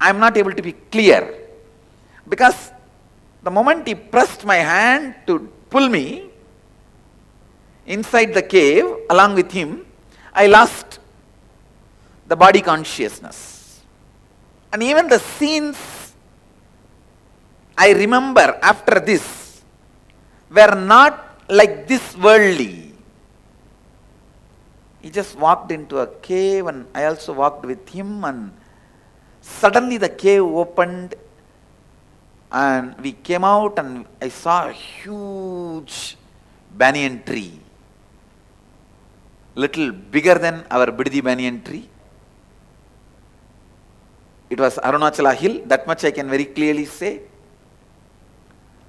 I am not able to be clear. Because the moment he pressed my hand to pull me inside the cave along with him, I lost the body consciousness. And even the scenes I remember after this were not like this worldly. He just walked into a cave and I also walked with him, and suddenly the cave opened and we came out and I saw a huge banyan tree, little bigger than our Biddi banyan tree. It was Arunachala hill, that much I can very clearly say.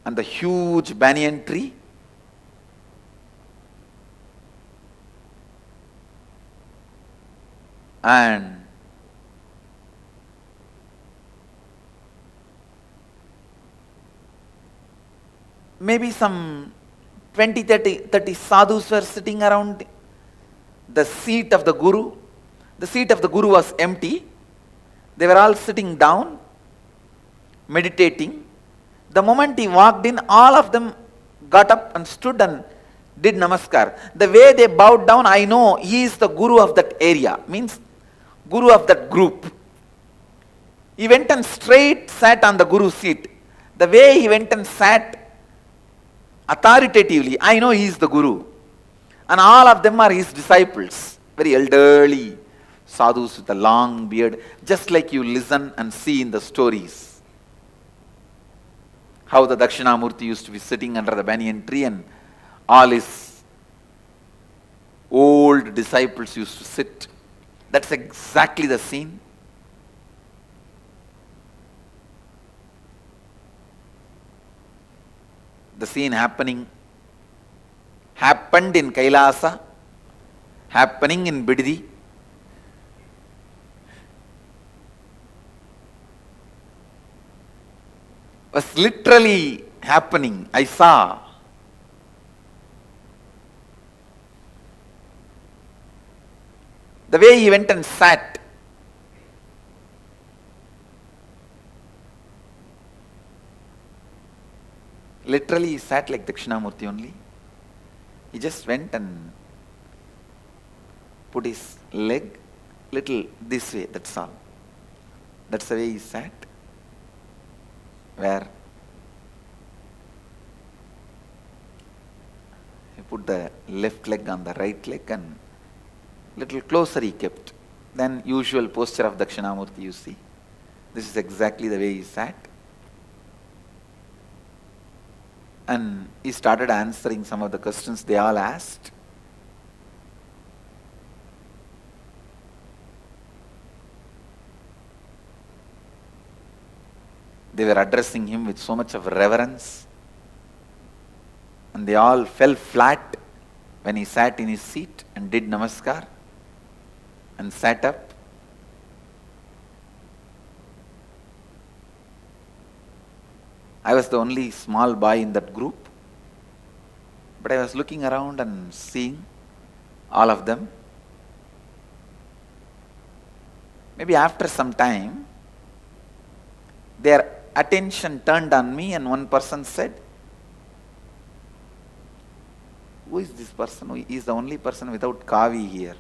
And the huge banyan tree. And maybe some 20, 30 sadhus were sitting around the seat of the Guru. The seat of the Guru was empty. They were all sitting down, meditating. The moment he walked in, all of them got up and stood and did namaskar. The way they bowed down, I know he is the Guru of that area, means Guru of that group. He went and straight sat on the Guru's seat. The way he went and sat authoritatively, I know he is the Guru. And all of them are his disciples, very elderly sadhus with a long beard, just like you listen and see in the stories. How the Dakshinamurti used to be sitting under the banyan tree and all his old disciples used to sit. That's exactly the scene. The scene happened in Kailasa, happening in Biddi. Was literally happening. I saw. The way he went and sat. Literally he sat like Dakshinamurti only. He just went and put his leg little this way, that's all. That's the way he sat. Where he put the left leg on the right leg and little closer he kept. Then usual posture of Dakshinamurti you see. This is exactly the way he sat. And he started answering some of the questions they all asked. They were addressing him with so much of reverence. And they all fell flat when he sat in his seat and did namaskar and sat up. I was the only small boy in that group, but I was looking around and seeing all of them. Maybe after some time, their attention turned on me and one person said, "Who is this person? He is the only person without kavi here,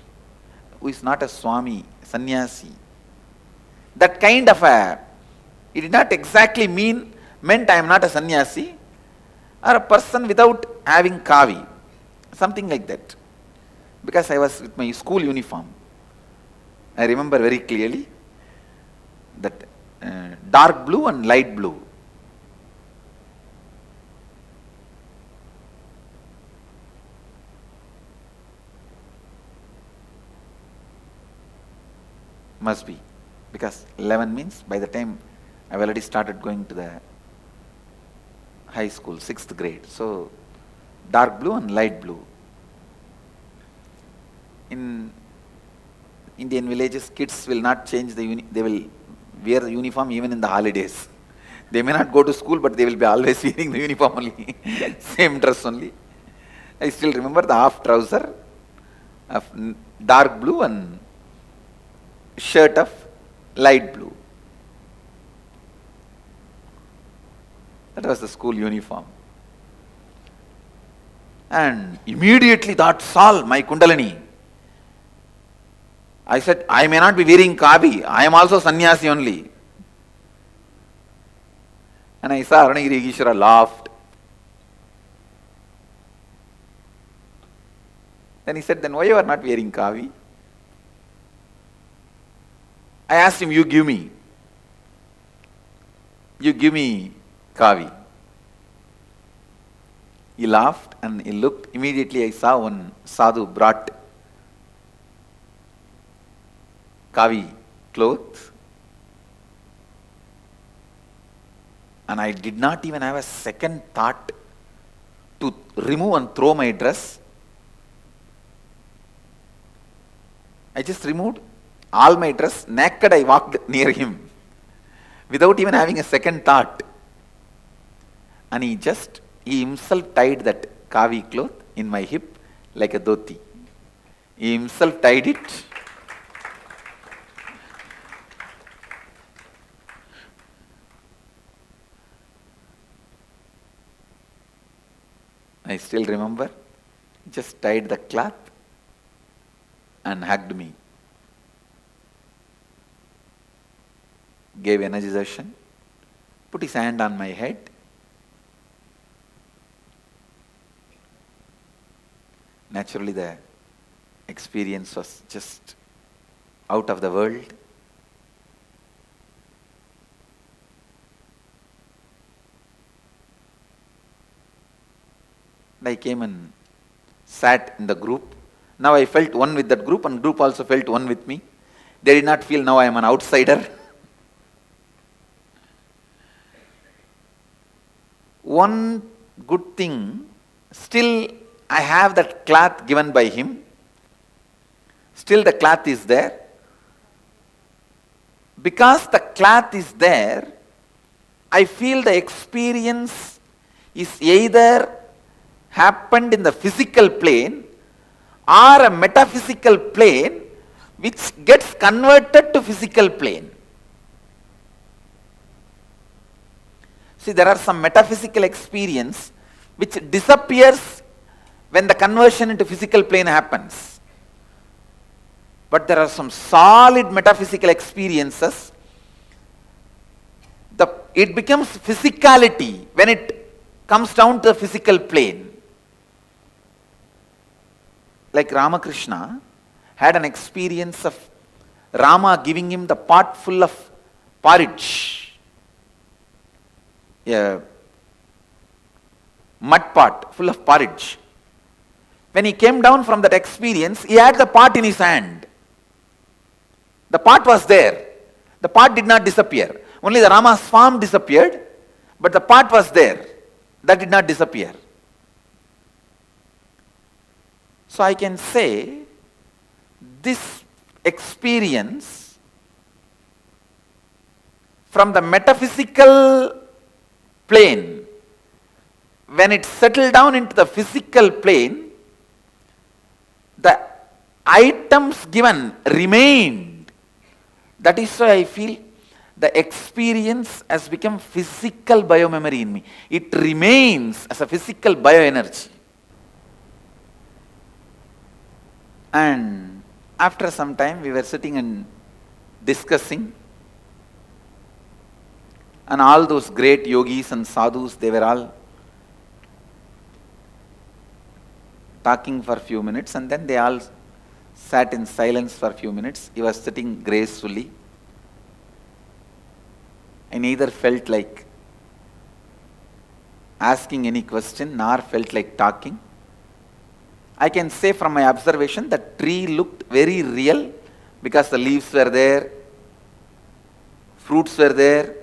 who is not a Swami, sannyasi." That kind of it did not exactly meant I am not a sannyasi, or a person without having kavi, something like that. Because I was with my school uniform. I remember very clearly that dark blue and light blue. Must be, because 11 means by the time I've already started going to the high school, 6th grade. So, dark blue and light blue. In Indian villages, kids will not change they will wear the uniform even in the holidays. They may not go to school, but they will be always wearing the uniform only, same dress only. I still remember the half trouser of dark blue and shirt of light blue. That was the school uniform. And immediately that's all my Kundalini. I said, I may not be wearing kavi, I am also sannyasi only. And I saw Aruණagiri Yogeshwara laughed. Then he said, then why you are not wearing kavi? I asked him, you give me kavi. He laughed and he looked. Immediately I saw one sadhu brought kavi clothes. And I did not even have a second thought to remove and throw my dress. I just removed all my dress. Naked I walked near him without even having a second thought. And he himself tied that kavi cloth in my hip like a dhoti. He himself tied it. I still remember, just tied the cloth and hugged me. Gave energization, put his hand on my head. Naturally, the experience was just out of the world. I came and sat in the group. Now I felt one with that group, and group also felt one with me. They did not feel now I am an outsider. One good thing, still I have that cloth given by him. Still the cloth is there. Because the cloth is there, I feel the experience is either happened in the physical plane or a metaphysical plane which gets converted to physical plane. See, there are some metaphysical experience which disappears when the conversion into physical plane happens. But there are some solid metaphysical experiences. It becomes physicality when it comes down to the physical plane. Like Ramakrishna had an experience of Rama giving him the pot full of porridge. A mud pot full of porridge. When he came down from that experience, he had the pot in his hand. The pot was there. The pot did not disappear. Only the Rama's form disappeared, but the pot was there. That did not disappear. So I can say, this experience from the metaphysical plane, when it settled down into the physical plane, the items given remained. That is why I feel the experience has become physical biomemory in me. It remains as a physical bioenergy. And after some time we were sitting and discussing, and all those great yogis and sadhus, they were all talking for a few minutes, and then they all sat in silence for a few minutes. He was sitting gracefully. I neither felt like asking any question nor felt like talking. I can say from my observation that tree looked very real because the leaves were there, fruits were there,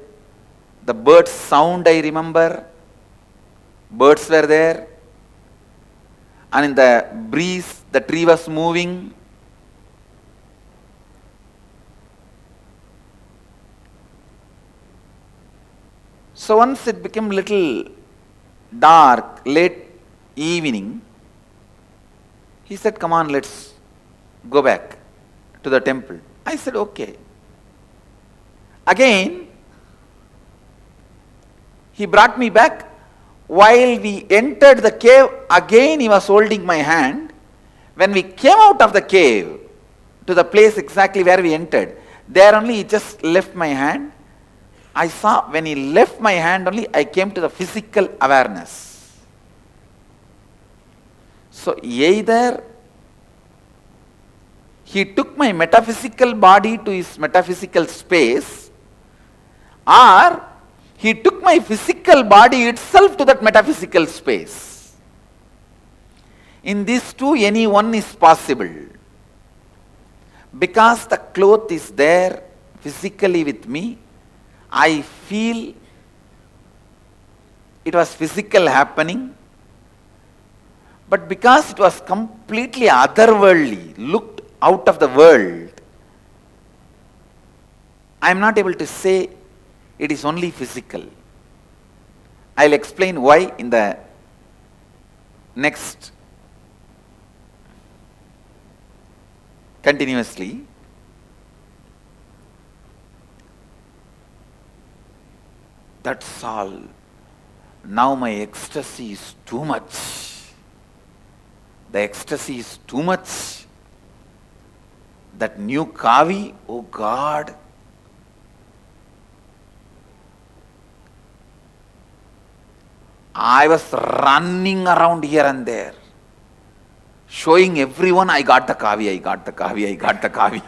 the bird's sound I remember, birds were there, and in the breeze the tree was moving. So once it became little dark, late evening, he said, "Come on, let's go back to the temple." I said, "Okay." Again, he brought me back. While we entered the cave, again he was holding my hand. When we came out of the cave to the place exactly where we entered, there only he just left my hand. I saw when he left my hand only, I came to the physical awareness. So either he took my metaphysical body to his metaphysical space, or he took my physical body itself to that metaphysical space. In these two, any one is possible. Because the cloth is there physically with me, I feel it was physical happening. But because it was completely otherworldly, looked out of the world, I am not able to say it is only physical. I will explain why in the Next, continuously, that's all. Now my ecstasy is too much. The ecstasy is too much. That new kavi, oh God. I was running around here and there, showing everyone I got the kavi, I got the kavi, I got the kavi.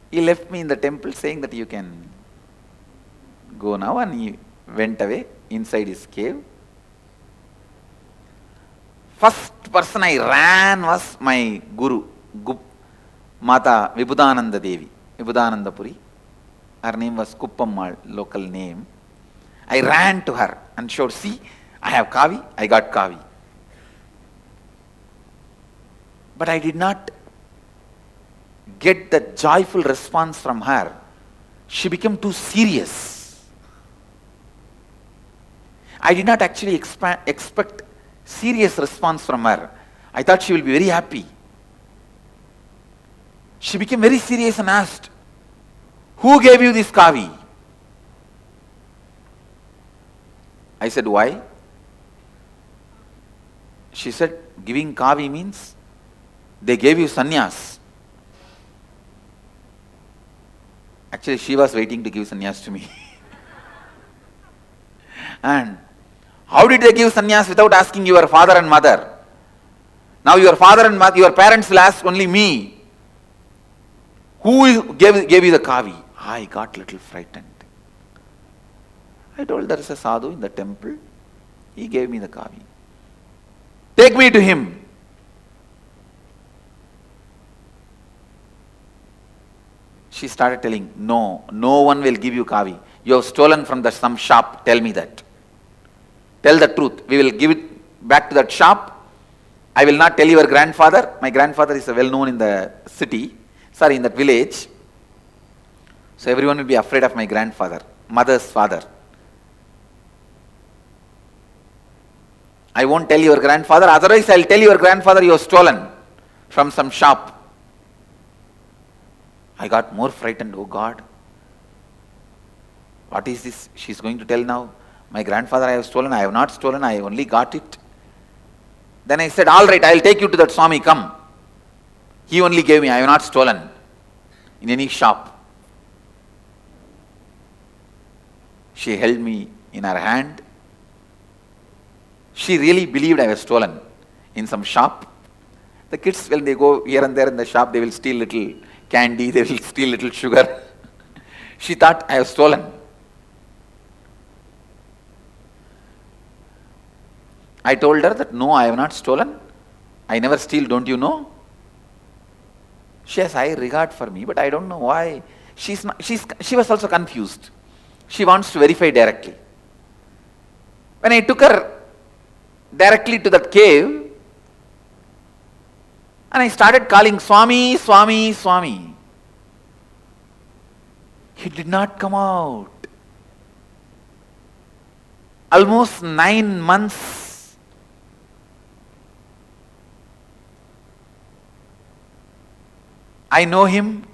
He left me in the temple saying that you can go now, and he went away inside his cave. First person I ran was my guru, Mata Vibhudananda Devi, Vibhudananda Puri. Her name was Kuppammal, local name. I ran to her and showed, see, I have kavi, I got kavi. But I did not get that joyful response from her. She became too serious. I did not actually expect serious response from her. I thought she will be very happy. She became very serious and asked, who gave you this kavi? I said, why? She said, giving kavi means they gave you sannyas. Actually, she was waiting to give sannyas to me. And how did they give sannyas without asking your father and mother? Now your father and mother, your parents will ask only me. Who gave you the kavi? I got little frightened. I told there is a sadhu in the temple. He gave me the kavi. Take me to him. She started telling, no one will give you kavi. You have stolen from some shop. Tell me that. Tell the truth. We will give it back to that shop. I will not tell your grandfather. My grandfather is well known in the city. In that village. So everyone will be afraid of my grandfather, mother's father. I won't tell your grandfather, otherwise I'll tell your grandfather you have stolen from some shop. I got more frightened. Oh God, what is this she's going to tell now? My grandfather I have stolen. I have not stolen, I only got it. Then I said, all right, I'll take you to that Swami, come. He only gave me, I have not stolen in any shop. She held me in her hand. She really believed I was stolen in some shop. The kids, when they go here and there in the shop, they will steal little candy, they will steal little sugar. She thought I have stolen. I told her that no, I have not stolen. I never steal, don't you know? She has high regard for me, but I don't know why. She was also confused. She wants to verify directly. When I took her directly to that cave, and I started calling Swami, Swami, Swami, he did not come out. Almost 9 months. I know him.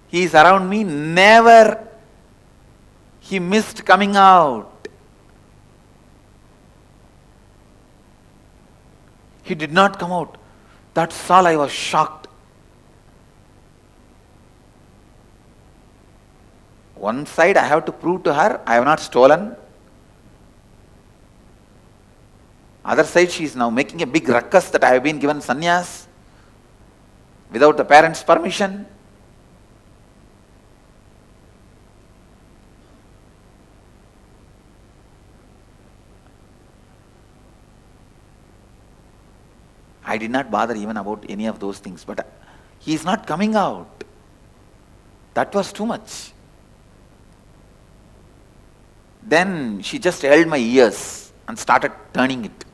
He is around me. Never he missed coming out. He did not come out. That's all. I was shocked. One side I have to prove to her I have not stolen. Other side she is now making a big ruckus that I have been given sannyas without the parents' permission. I did not bother even about any of those things, but he is not coming out. That was too much. Then she just held my ears and started turning it.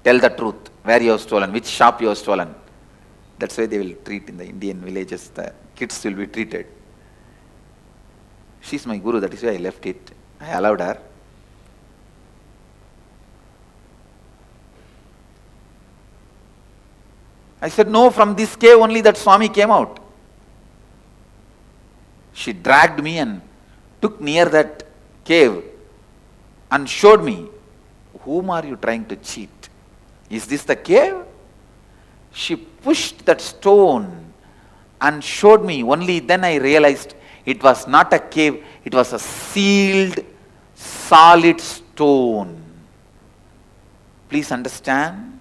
Tell the truth, where you have stolen, which shop you have stolen. That's why they will treat in the Indian villages, the kids will be treated. She's my guru, that is why I left it. I allowed her. I said, no, from this cave only that Swami came out. She dragged me and took near that cave and showed me, whom are you trying to cheat? Is this the cave? She pushed that stone and showed me. Only then I realized it was not a cave, it was a sealed, solid stone. Please understand.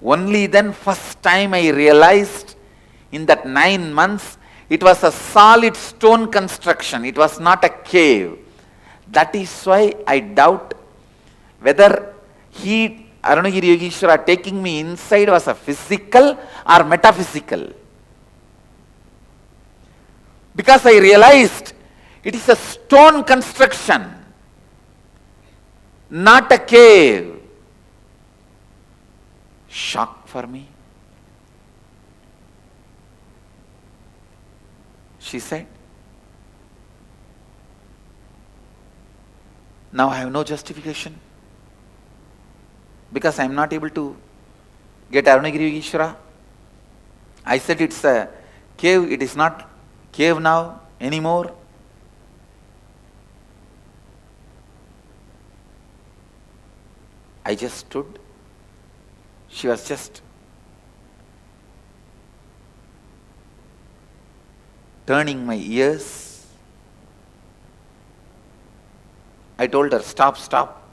Only then first time I realized, in that 9 months, it was a solid stone construction. It was not a cave. That is why I doubt whether Arunagiri Yogeshwara taking me inside was a physical or metaphysical. Because I realized it is a stone construction, not a cave. Shock for me. She said, now I have no justification because I am not able to get Arunagiri Yogeshwara. I said it's a cave, it is not cave now anymore. I just stood. She was just turning my ears. I told her, stop, stop.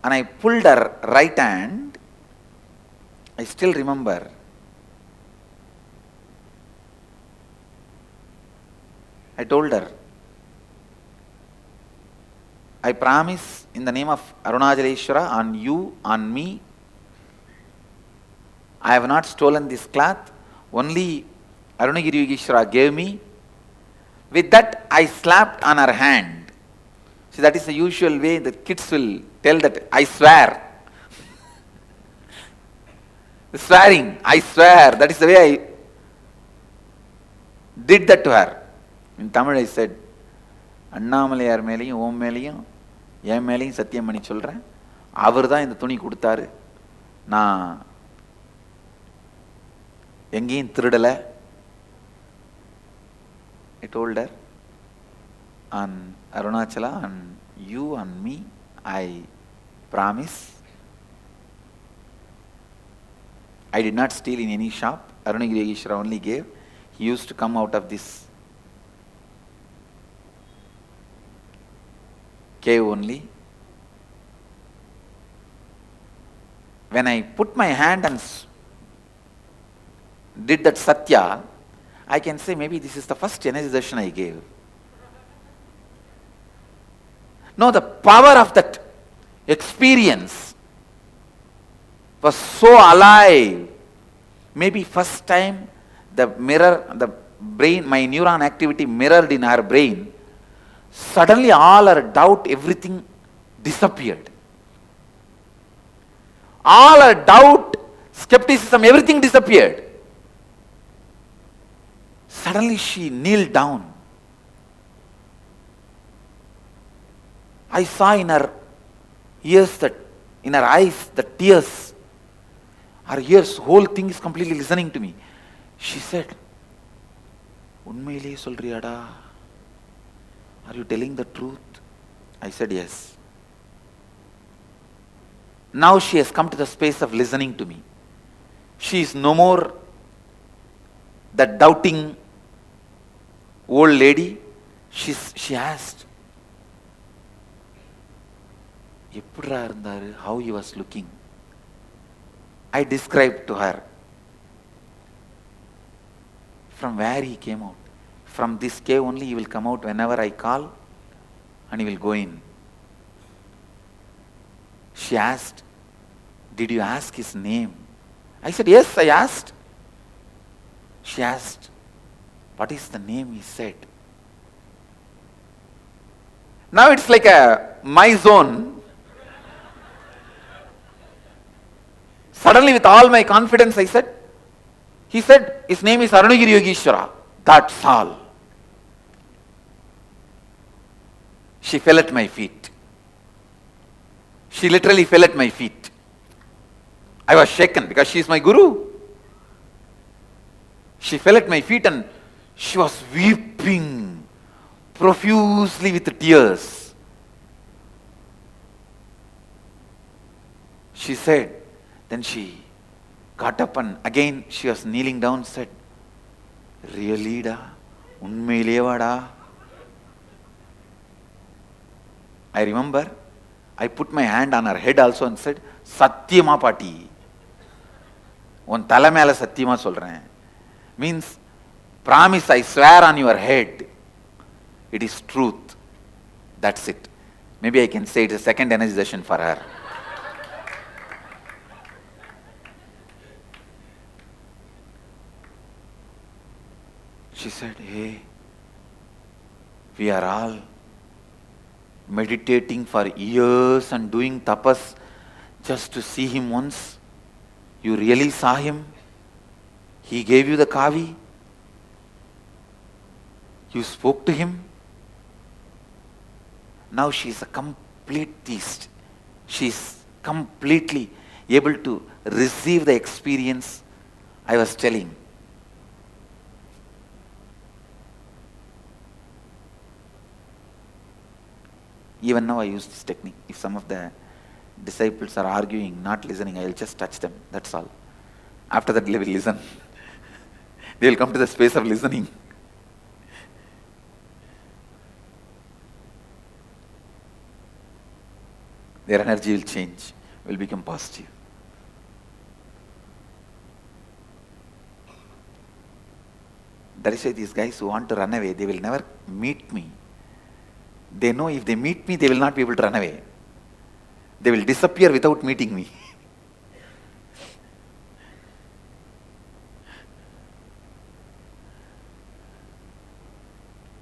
And I pulled her right hand. I still remember. I told her, I promise in the name of Arunachaleshwara, on you, on me, I have not stolen this cloth. Only Arunagiri Yogeshwara gave me. With that, I slapped on her hand. See, that is the usual way that kids will tell that, I swear. Swearing, I swear. That is the way I did that to her. In Tamil I said, Annamalaiyar மேலையும் ஓம் மேலையும் என் மேலையும் சத்தியம் பண்ணி சொல்கிறேன், அவர் தான் இந்த துணி கொடுத்தாரு, நான் எங்கேயும் திருடலை. I told her, on Arunachala, on you, on me, I promise. I did not steal in any shop. Arunagiri Yogeshwara only gave. He used to come out of this cave only. When I put my hand and did that satya, I can say maybe this is the first energy darshan I gave. No, the power of that experience was so alive. Maybe first time the mirror, the brain, my neuron activity mirrored in her brain. Suddenly all her doubt, everything disappeared. All her doubt, skepticism, everything disappeared. Suddenly she kneeled down. I saw in her ears, that in her eyes, the tears. Her ears, whole thing is completely listening to me. She said, "Unmaile solriyada? Are you telling the truth?" I said, "Yes." Now she has come to the space of listening to me. She is no more that doubting old lady. She asked, how he was looking. I described to her from where he came out. From this cave only he will come out whenever I call, and he will go in. She asked, "Did you ask his name?" I said, "Yes, I asked." She asked, "What is the name?" He said. Now it's like my zone. Suddenly with all my confidence I said, He said, his name is Arunagiri Yogeshwara. That's all. She fell at my feet. She literally fell at my feet. I was shaken because she is my guru. She fell at my feet and she was weeping profusely with tears. She said, then she got up and again she was kneeling down, said, really da? Unmeileva da? I remember I put my hand on her head also and said, Satyama Pati. Un tala mela Satyama solren. Means, promise, I swear on your head. It is truth. That's it. Maybe I can say it's a second energization for her. She said, hey, we are all meditating for years and doing tapas just to see him once. You really saw him? He gave you the kavi? You spoke to him? Now she is a complete theist. She is completely able to receive the experience I was telling. Even now I use this technique. If some of the disciples are arguing, not listening, I will just touch them. That's all. After that they will listen. They will come to the space of listening. Their energy will change, will become positive. That is why these guys who want to run away, they will never meet me. They know if they meet me, they will not be able to run away. They will disappear without meeting me.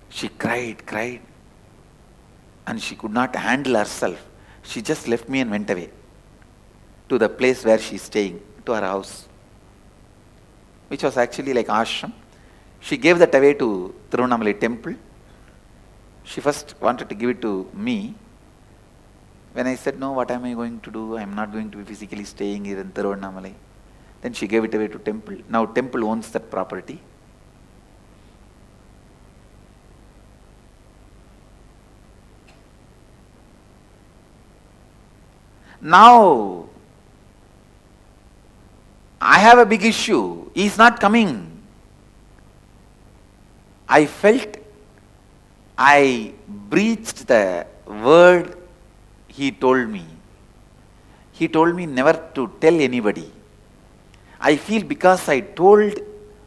She cried, and she could not handle herself. She just left me and went away to the place where she is staying, to her house, which was actually like ashram. She gave that away to Tiruvannamalai temple. She first wanted to give it to me. When I said, no, what am I going to do? I am not going to be physically staying here in Tiruvannamalai. Then she gave it away to temple. Now temple owns that property. Now, I have a big issue. He is not coming. I felt I breached the word he told me. He told me never to tell anybody. I feel because I told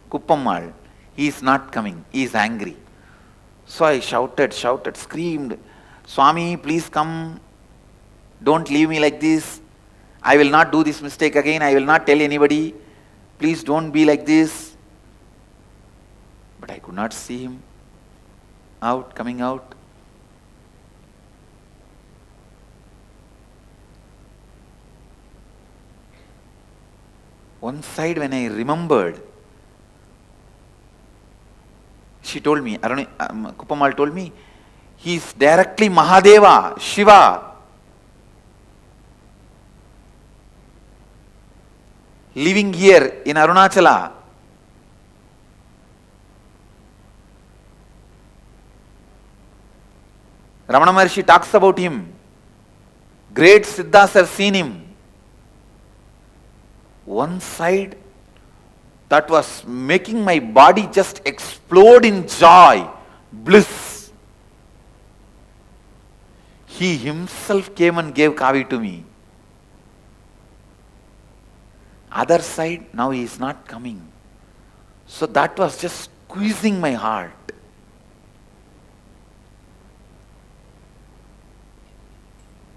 Kuppammal, he is not coming, he is angry. So I shouted, screamed, Swami, please come. Don't leave me like this. I will not do this mistake again. I will not tell anybody. Please don't be like this. But I could not see him coming out. One side when I remembered, she told me, Kuppammal told me, he is directly Mahadeva, Shiva, living here in Arunachala. Ramana Maharshi talks about him. Great Siddhas have seen him. One side that was making my body just explode in joy, bliss. He himself came and gave Kavi to me. Other side, now he is not coming. So that was just squeezing my heart.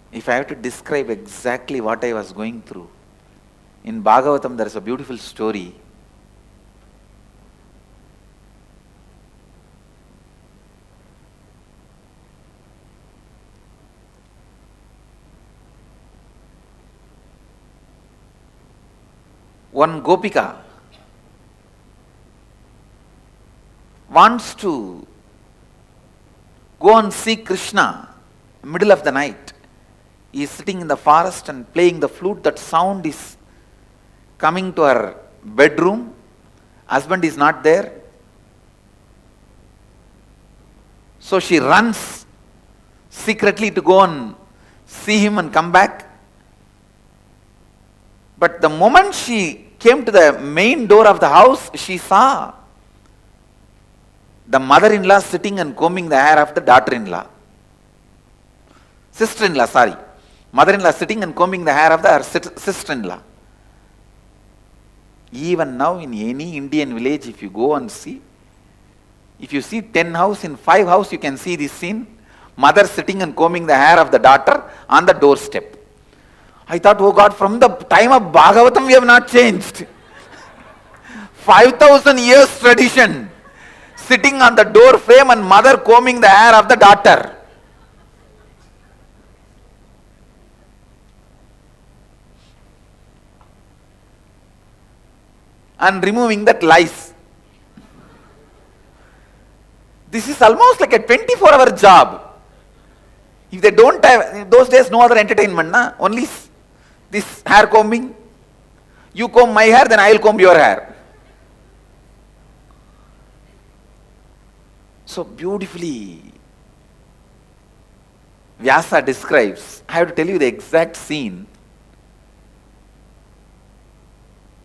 If I have to describe exactly what I was going through, in Bhagavatam there is a beautiful story. One Gopika, wants to go and see Krishna, middle of the night. He is sitting in the forest and playing the flute. That sound is coming to her bedroom. Husband is not there. So she runs secretly to go and see him and come back. But the moment she came to the main door of the house, she saw the mother-in-law sitting and combing the hair of the daughter-in-law. Sister-in-law, sorry. Mother-in-law sitting and combing the hair of her sister-in-law. Even now in any Indian village, if you go and see, if you see 10 houses, in 5 houses you can see this scene. Mother sitting and combing the hair of the daughter on the doorstep. I thought, oh God, from the time of Bhagavatam we have not changed. 5,000 years tradition. Sitting on the door frame and mother combing the hair of the daughter. And removing that lice. This is almost like a 24-hour job. If they don't have, in those days no other entertainment, na? Only this hair combing. You comb my hair, then I will comb your hair. So beautifully Vyasa describes. I have to tell you the exact scene.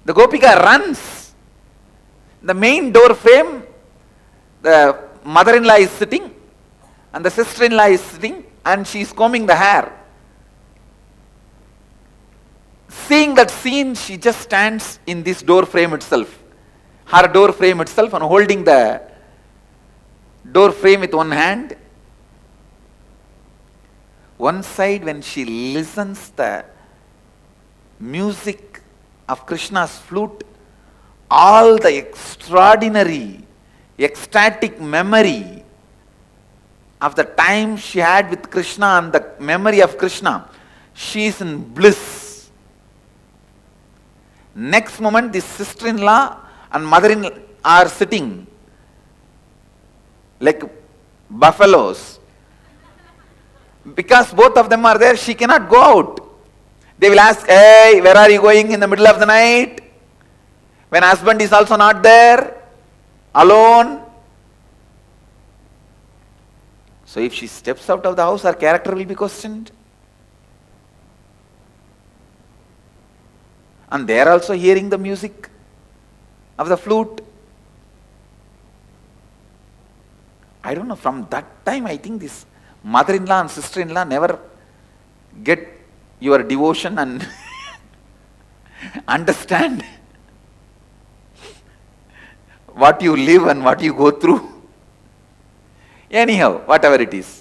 The Gopika runs. The main door frame, the mother-in-law is sitting and the sister-in-law is sitting and she is combing the hair. Seeing that scene, she just stands in this door frame itself. Her door frame itself, and holding the door frame with one hand. One side, when she listens the music of Krishna's flute, all the extraordinary, ecstatic memory of the time she had with Krishna and the memory of Krishna, she is in bliss. Next moment, this sister-in-law and mother-in-law are sitting like buffaloes. Because both of them are there, she cannot go out. They will ask, hey, where are you going in the middle of the night? When husband is also not there, alone. So if she steps out of the house, her character will be questioned. And they are also hearing the music of the flute. I don't know, from that time I think this mother-in-law and sister-in-law never get your devotion and understand what you live and what you go through. Anyhow, whatever it is.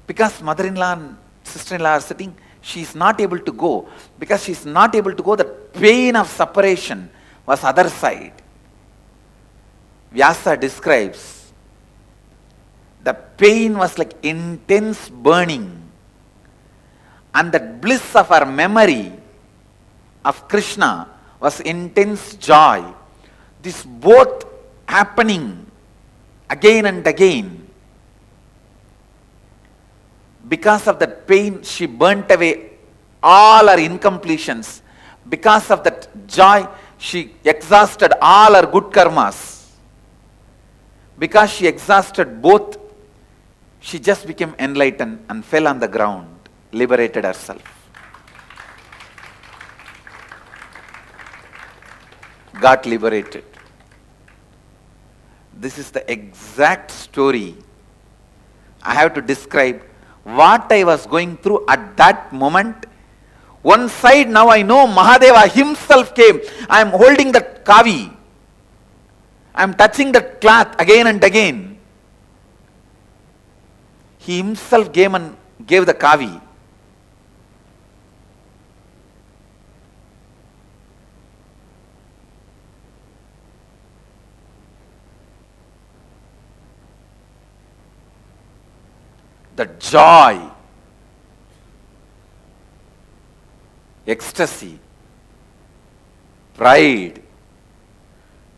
Because mother-in-law and sister-in-law are sitting, she is not able to go. Because she is not able to go, the pain of separation was other side. Vyasa describes, the pain was like intense burning. And that bliss of her memory of Krishna was intense joy. This both happening again and again. Because of that pain, she burnt away all her incompletions. Because of that joy, she exhausted all her good karmas. Because she exhausted both, she just became enlightened and fell on the ground, liberated herself. Got liberated. This is the exact story I have to describe what I was going through at that moment. One side, now I know Mahadeva himself came. I am holding that kavi. I am touching that cloth again and again. He himself came and gave the kavi. The joy, ecstasy, pride,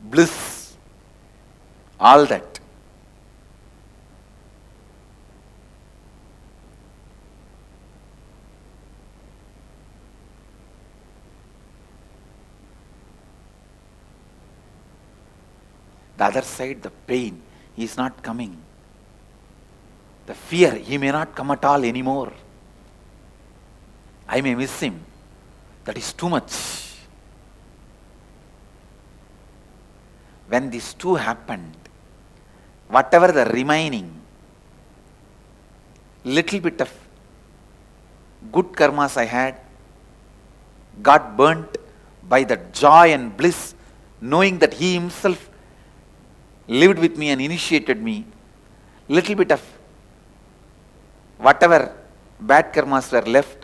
bliss, all that. The other side, the pain, he is not coming. The fear, he may not come at all anymore. I may miss him. That is too much. When these two happened, whatever the remaining little bit of good karmas I had got burnt by the joy and bliss, knowing that he himself lived with me and initiated me. Little bit of whatever bad karmas were left,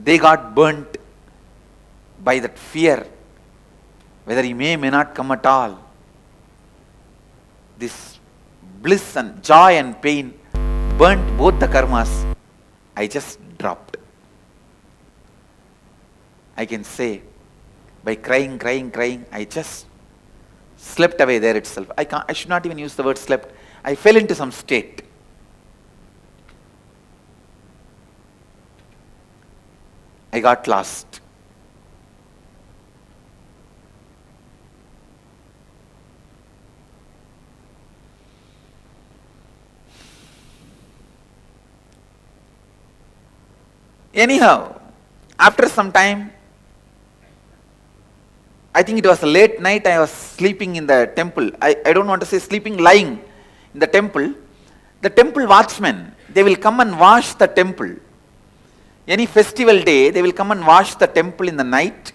they got burnt by that fear, whether he may not come at all. This bliss and joy and pain burnt both the karmas. I just dropped. I can say, by crying, I just slept away there itself. I should not even use the word slept. I fell into some state. I got lost. Anyhow, after some time, I think it was a late night, I was sleeping in the temple. I don't want to say sleeping, lying in the temple. The temple watchmen, they will come and wash the temple. Any festival day, they will come and wash the temple in the night.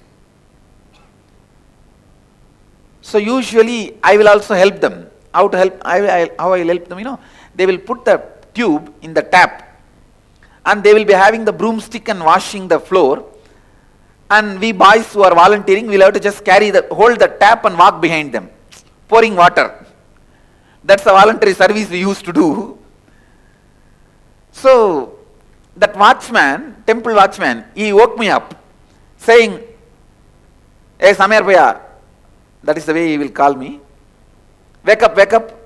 So usually, I will also help them. How I will help them, they will put the tube in the tap and they will be having the broomstick and washing the floor. And we boys who are volunteering, we'll have to just hold the tap and walk behind them, pouring water. That's the voluntary service we used to do. So, that watchman, temple watchman, he woke me up, saying, "Hey Samir Bhaiya," that is the way he will call me. Wake up,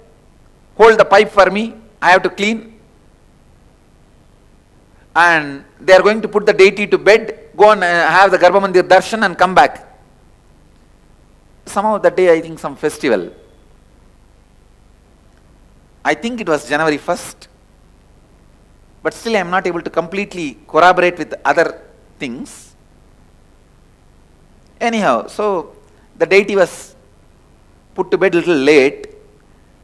hold the pipe for me, I have to clean. And they are going to put the deity to bed, go and have the Garbha Mandir darshan and come back. Somehow that day, I think some festival. I think it was January 1st. But still I am not able to completely corroborate with other things. Anyhow, so the deity was put to bed a little late.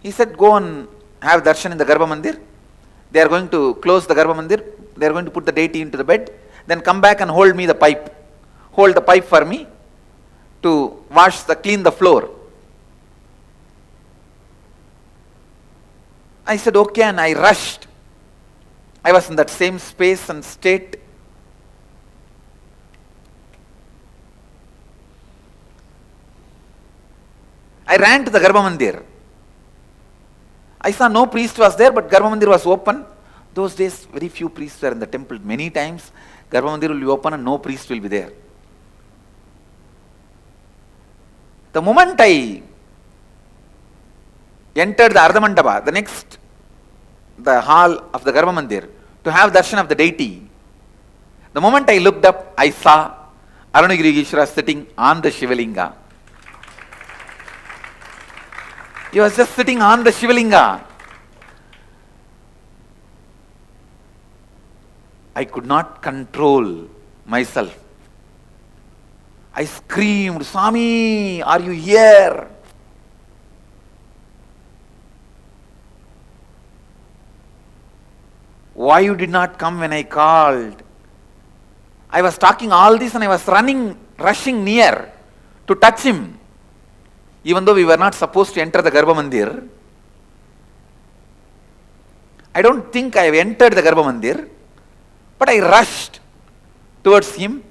He said, go and have darshan in the Garbha Mandir. They are going to close the Garbha Mandir. They are going to put the deity into the bed. Then come back and hold me the pipe. Hold the pipe for me to clean the floor. I said, okay, and I rushed. I was in that same space and state. I ran to the Garbha Mandir. I saw no priest was there, but Garbha Mandir was open. Those days, very few priests were in the temple. Many times, Garbha Mandir will be open and no priest will be there. The moment I entered the Ardha Mandapa, the hall of the Garbha Mandir, to have darshan of the deity, the moment I looked up, I saw Arunagiri Ishvara sitting on the Shivalinga. He was just sitting on the Shivalinga. I could not control myself. I screamed, "Swami, are you here?" Why you did not come when I called? I was talking all this and I was rushing near to touch him. Even though we were not supposed to enter the Garbha Mandir. I don't think I have entered the Garbha Mandir, but I rushed towards him.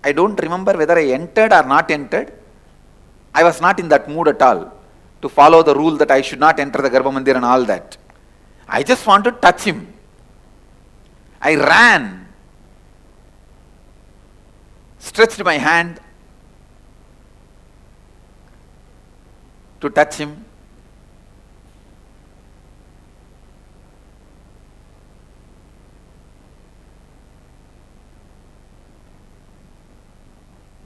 I don't remember whether I entered or not entered. I was not in that mood at all to follow the rule that I should not enter the Garbha Mandir and all that. I just want to touch him. I ran stretched my hand to touch him.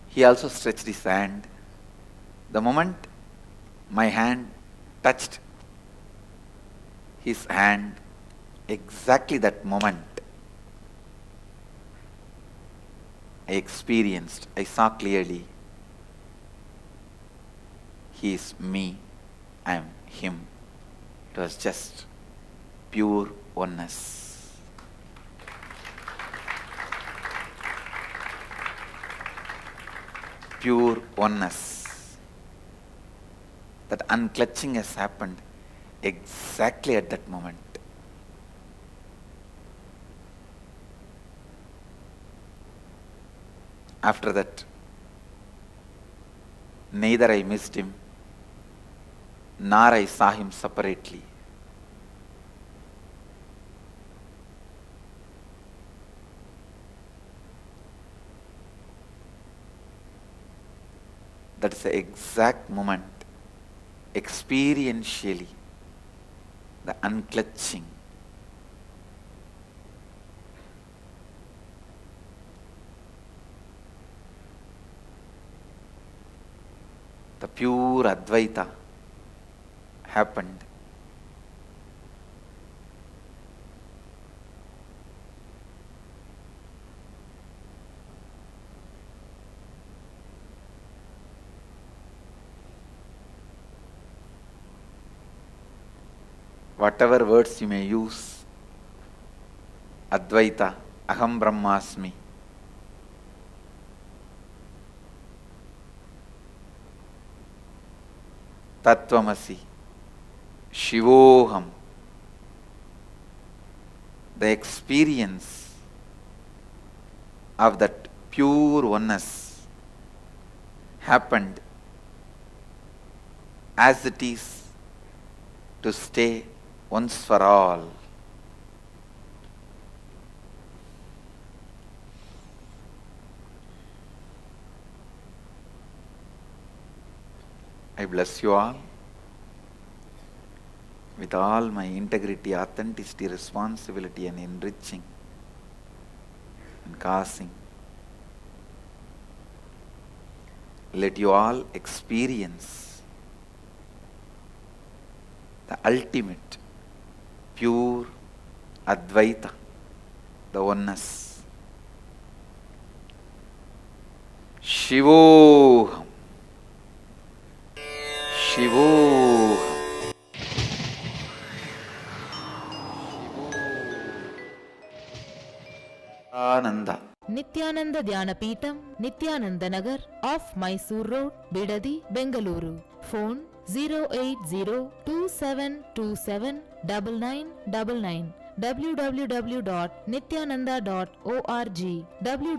He also stretched his hand. The moment my hand touched his hand, exactly that moment, I experienced, I saw clearly, he is me, I am him. It was just pure oneness. Pure oneness. That unclutching has happened exactly at that moment. After that, neither I missed him, nor I saw him separately. That is the exact moment, experientially, the unclutching. The pure Advaita happened. Whatever words you may use, Advaita, Aham Brahmasmi, Tattvamasi, Shivoham, the experience of that pure oneness happened as it is to stay once for all. I bless you all with all my integrity, authenticity, responsibility, and enriching and causing. Let you all experience the ultimate, pure Advaita, the oneness. Shivoham. Shivoham. Ananda. Nityananda Dhyanapitham, Nityananda Nagar, off Mysore Road, Bidadi, Bengaluru. Phone 08027279999, www.nityananda.org, www